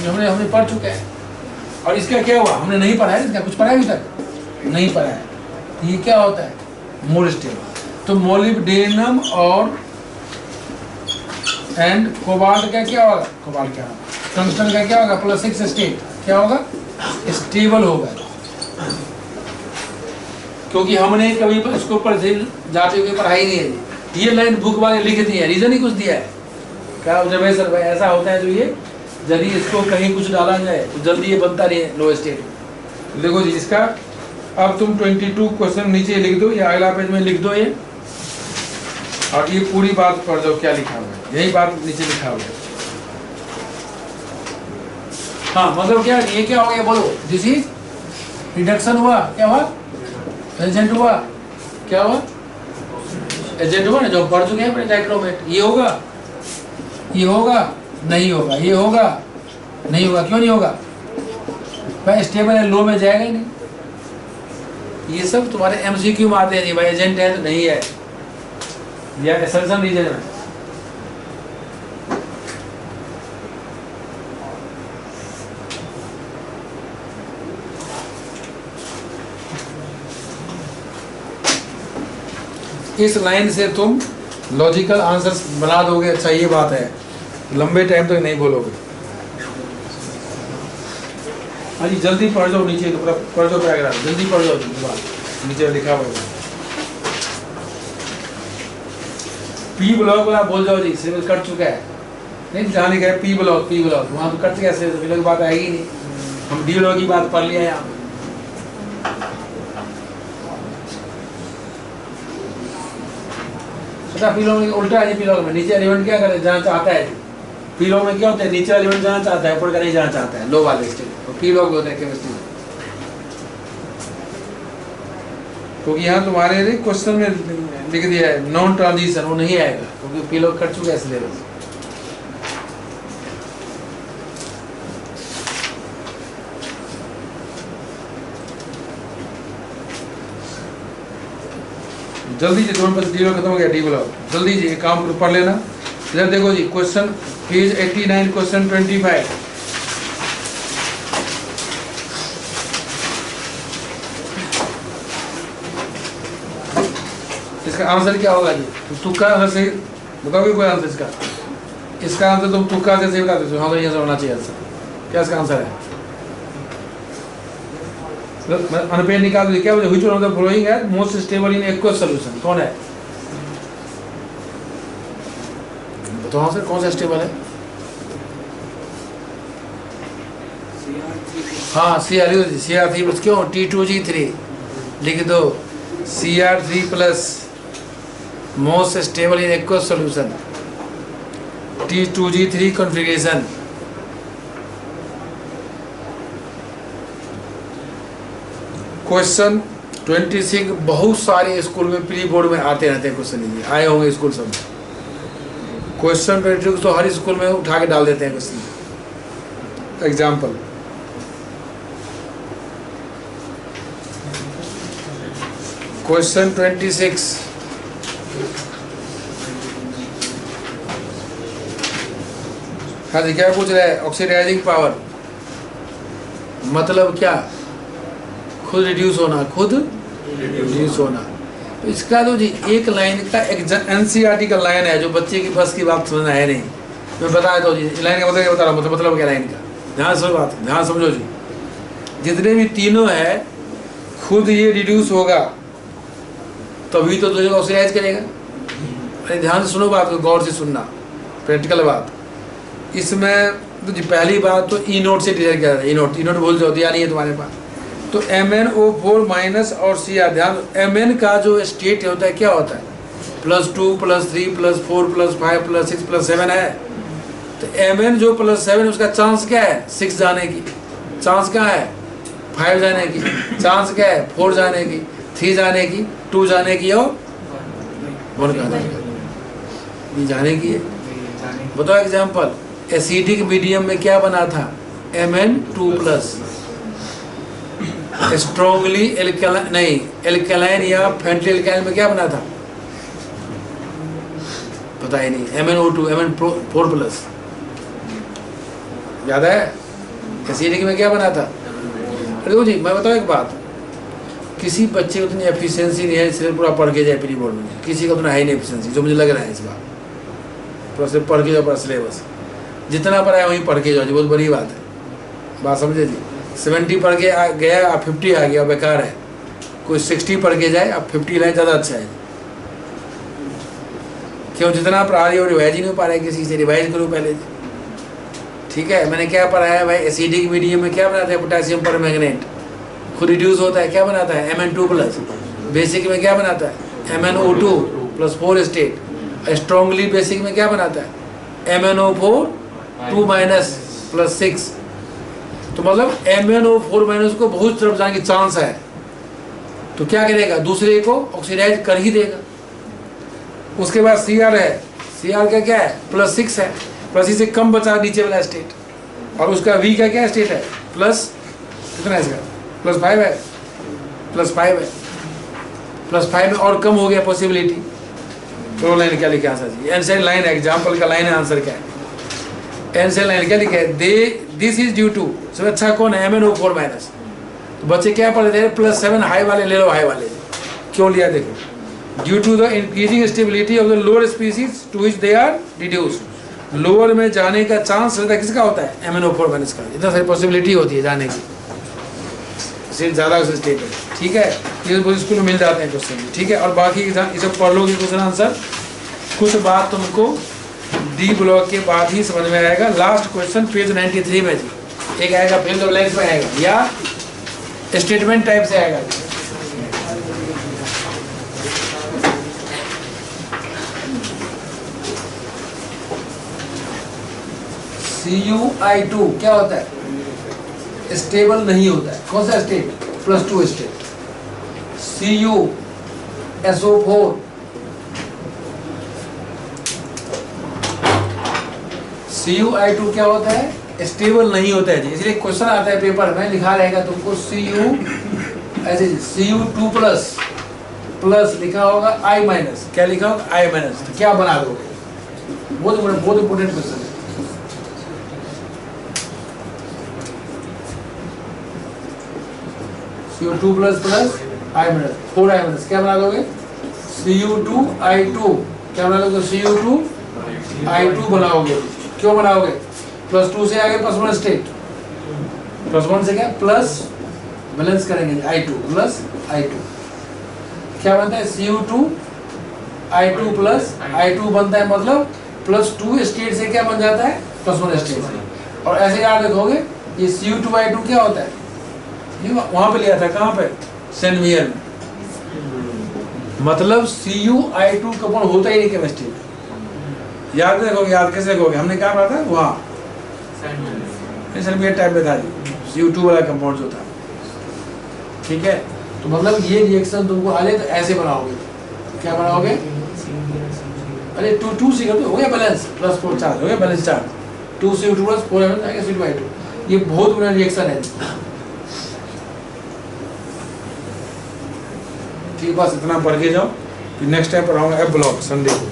हमने पढ़ चुके हैं। और इसका क्या हुआ, हमने नहीं पढ़ा है, इसका कुछ पढ़ा है अभी तक नहीं पढ़ा है। ये क्या होता है, मोर स्टेबल। तो मोलिब्डेनम और एंड कोबाल्ट का क्या होगा, टंगस्टन का क्या होगा, +6 स्टेट क्या होगा, स्टेबल होगा, क्योंकि हमने कभी उसके ऊपर जाते हुए पढ़ाई नहीं है। ये लाइन बुक वाले लिख दी है, रीजन ही कुछ दिया है, क्या ऑब्जर्वेशन भाई ऐसा होता है, जो ये यदि इसको कहीं कुछ डाला जाए तो जल्दी ये बनता नहीं है लो स्टेट। देखो जी, इसका अब तुम 22 क्वेश्चन नीचे लिख दो, या अगला पेज में लिख दो ये, और ये पूरी बात पढ़ दो क्या लिखा हुआ है, यही बात नीचे लिखा हुआ है। हाँ मतलब क्या, ये क्या हो गया बोलो, दिस इज रिडक्शन हुआ, क्या हुआ, एजेंट हुआ, क्या हुआ, एजेंट हुआ ना, जो पढ़ चुके हैं डाइक्रोमेट। ये होगा नहीं होगा, ये होगा नहीं होगा, क्यों नहीं होगा भाई, स्टेबल है, लो में जाएगा ही नहीं, ये सब तुम्हारे MCQ में आते हैं। भाई एजेंट है तो नहीं है, या असर्शन रीजन है। इस लाइन से तुम लॉजिकल आंसर्स बना दोगे। अच्छा ये बात है, लंबे टाइम तक नहीं बोलोगे। हाँ जी जल्दी पढ़ जाओ, नीचे तो पूरा पढ़ जाओ पैराग्राफ, जल्दी पढ़ जाओ। नीचे लिखा हुआ है पी ब्लॉक वाला बोल जाओ जी, सिलेबस कट चुका है। नहीं जहाँ लिखा है पी ब्लॉक वहाँ तो कट कैसे, तो की बात आएगी नहीं। हम डी ब्लॉक की बात पढ़ लिया यहाँ। पता पी ब्लॉक में उल्टा है। पी ब्लॉक में नीचे एलिमेंट क्या करे, जाना चाहता है। पी ब्लॉक में क्या होता है, नीचे एलिमेंट जाना चाहता है, ऊपर का नहीं जाना चाहता है, लो वाले स्टेट। और पी ब्लॉक होता है केमिस्ट्री में। क्योंकि यहाँ तुम्हारे क्वेश्चन में लिख दिया है नॉन ट्रांजिशन, वो नहीं आएगा क्योंकि पी लोग कट चुके हैं सिलेबस। जल्दी से दोनों डी ब्लॉक खत्म हो गया। डी ब्लॉक जल्दी से काम पढ़ लेना। इधर देखो जी क्वेश्चन पेज 89 क्वेश्चन 25। इसका आंसर क्या होगा जी? तो तुक्का आंसर सही बताओगे कोई आंसर इसका? इसका आंसर तुम तुक्का से सही बता देते हो। हाँ तो ये होना चाहिए आंसर। क्या इसका आंसर है? अनपेड निकाल दो। क्या बोले? Which one of the following है most stable in aqueous solution? कौन है तो आंसर कौन सा स्टेबल है? हाँ CR3 क्यों T2G3 लिख दो। CR3 plus most stable in aqueous solution T2G3 configuration. Question 26 बहुत सारे स्कूल में प्री बोर्ड में आते रहते हैं क्वेश्चन। ये आए होंगे स्कूल सब। क्वेश्चन 26 तो हर स्कूल में उठा के डाल देते हैं क्वेश्चन। एग्जाम्पल क्वेश्चन 26 हाँ जी क्या पूछ रहा है? ऑक्सीडाइजिंग पावर मतलब क्या? खुद रिड्यूस होना, खुद रिड्यूस होना। तो इसका तो जी एक लाइन का NCERT का लाइन है जो बच्चे की बस की बात समझना है नहीं। मैं बताया तो जी लाइन का बता रहा हूँ। मतलब क्या लाइन का? ध्यान से बात ध्यान समझो जी। जितने भी तीनों है खुद ये रिड्यूस होगा तभी तो तुझे ऑक्सीडाइज करेगा। अरे ध्यान से सुनो बात को, गौर से सुनना, प्रैक्टिकल बात। इसमें तो जी पहली बात तो ई नोट से डिजाइन किया जाता है। ई नोट भूल जाओ, दिया नहीं है तुम्हारे पास। तो MnO4 माइनस और Cr। ध्यान Mn का जो स्टेट होता है क्या होता है? +2 +3 +4 +5 +6 +7 है। तो Mn जो +7 उसका चांस क्या है? 6 जाने की। चांस क्या है? 5 जाने की। चांस क्या है? 4 जाने की, 3 जाने की, 2 जाने की और 1 जाने की। ये जाने की है। बताओ एग्जाम्पल। एसिडिक मीडियम में क्या बना था? Mn2+। स्ट्रॉन्गली एल्कलाइन या फेंटली एल्काइन में क्या बना था? पता ही नहीं। MnO2 Mn4+। याद है? एसिडिक में क्या बना था? देखो जी मैं बताऊँ एक बात, किसी बच्चे को उतनी एफिशिएंसी नहीं है सिर्फ पूरा पढ़ के जाए प्री बोर्ड में। किसी का उतना है नहीं एफिशिएंसी, जो मुझे लग रहा है इस बार। पूरा सिर्फ पढ़ के जाओ, पूरा सिलेबस जितना पढ़ा है वहीं पढ़ के जाओ जी। बहुत बड़ी बात है, बात समझे जी। 70 पढ़ के गया अब 50 आ गया, बेकार है। कोई 60 पढ़ के जाए अब 50 लाए, ज़्यादा अच्छा है। क्यों? जितना पढ़ा रही हो रिवाइज ही नहीं हो पा रहे किसी से। रिवाइज करो पहले, ठीक है। मैंने क्या पढ़ा है भाई? एसिडिक मीडियम में क्या बनाता है? पोटेशियम परमैंगनेट खुद रिड्यूस होता है। क्या बनाता है? Mn2+। बेसिक में क्या बनाता है? MnO2 +4 state. स्ट्रॉन्गली बेसिक में क्या बनाता है? MnO4 2- +6। तो मतलब MnO4- को बहुत तरफ जाने की चांस है। तो क्या करेगा? दूसरे को ऑक्सीडाइज कर ही देगा। उसके बाद Cr है। Cr का क्या है? +6 है। +6 से कम बचा नीचे वाला स्टेट। और उसका V का क्या स्टेट है? प्लस कितना है इसका? +5 है। +5 है, +5 में और कम हो गया पॉसिबिलिटी। तो लाइन क्या लिखे आंसर जी? एनसेड लाइन एग्जाम्पल का लाइन है, आंसर क्या है? एनसेड लाइन क्या लिखे है? दिस इज ड्यू टू, सबसे अच्छा कौन है? MnO4 minus. तो बच्चे क्या पढ़ रहे थे? +7 हाई वाले ले लो, हाई वाले क्यों लिया देखो, due to the increasing stability of the lower species to which they are reduced. Lower में जाने का चांस रहता है किसका होता है? MnO4 माइनस का। इतना सारी पॉसिबिलिटी होती है जाने की, सीट ज़्यादा स्टेट है, ठीक है। ये बहुत स्कूल में मिल जाते हैं क्वेश्चन, ठीक है। और बाकी ये सब पढ़ लोगे क्वेश्चन आंसर, कुछ बात तुमको डी ब्लॉक के बाद ही समझ में आएगा। लास्ट क्वेश्चन पेज 93 में जी एक आएगा, फिल द ब्लैंक्स में आएगा या स्टेटमेंट टाइप से आएगा। CuI2 क्या होता है? स्टेबल नहीं होता है। कौन सा स्टेट? +2 स्टेट। CuSO4 CuI2 क्या होता है? स्टेबल नहीं होता है जी, इसलिए क्वेश्चन आता है पेपर में, लिखा रहेगा तुमको Cu ऐसे Cu2 प्लस लिखा होगा I-, क्या लिखा होगा? I-, तो क्या बना दोगे? बहुत इंपोर्टेंट क्वेश्चन है। Cu2 प्लस I-, 4I- क्या बना दोगे? Cu2I2 क्या बना दोगे? Cu2I2 बनाओगे। क्यों बनाओगे? +2 से आगे +1 स्टेट, +1 से क्या प्लस बैलेंस करेंगे I2 प्लस I2 क्या बनता है? Cu2I2 प्लस I2 बनता है, मतलब +2 स्टेट से क्या बन जाता है? +1 स्टेट से। और ऐसे आप देखोगे ये Cu2I2 क्या होता है? ये वहां पे लिया था, कहाँ पे? सेंटमियर में। मतलब Cu(I2) कंपाउंड होता ही नहीं केमिस्ट्री में। याद देखोगे, याद कैसे देखोगे? हमने क्या पढ़ा था वहाँ सेंटमियर टाइप में था जी, Cu2 वाला कंपाउंड जो था, ठीक है। तो मतलब ये रिएक्शन तुमको आले तो ऐसे बनाओगे, क्या बनाओगे? अरे 2 से हो गया बैलेंस, +4 चार्ज हो गया बैलेंस चार्ज, 2 Cu2 + 4 आएगा Cu2I2। ये बहुत बड़ा रिएक्शन है, ठीक। बस इतना पढ़ के जाओ, फिर नेक्स्ट टाइम पढ़ाऊंगा F ब्लॉक संडे को।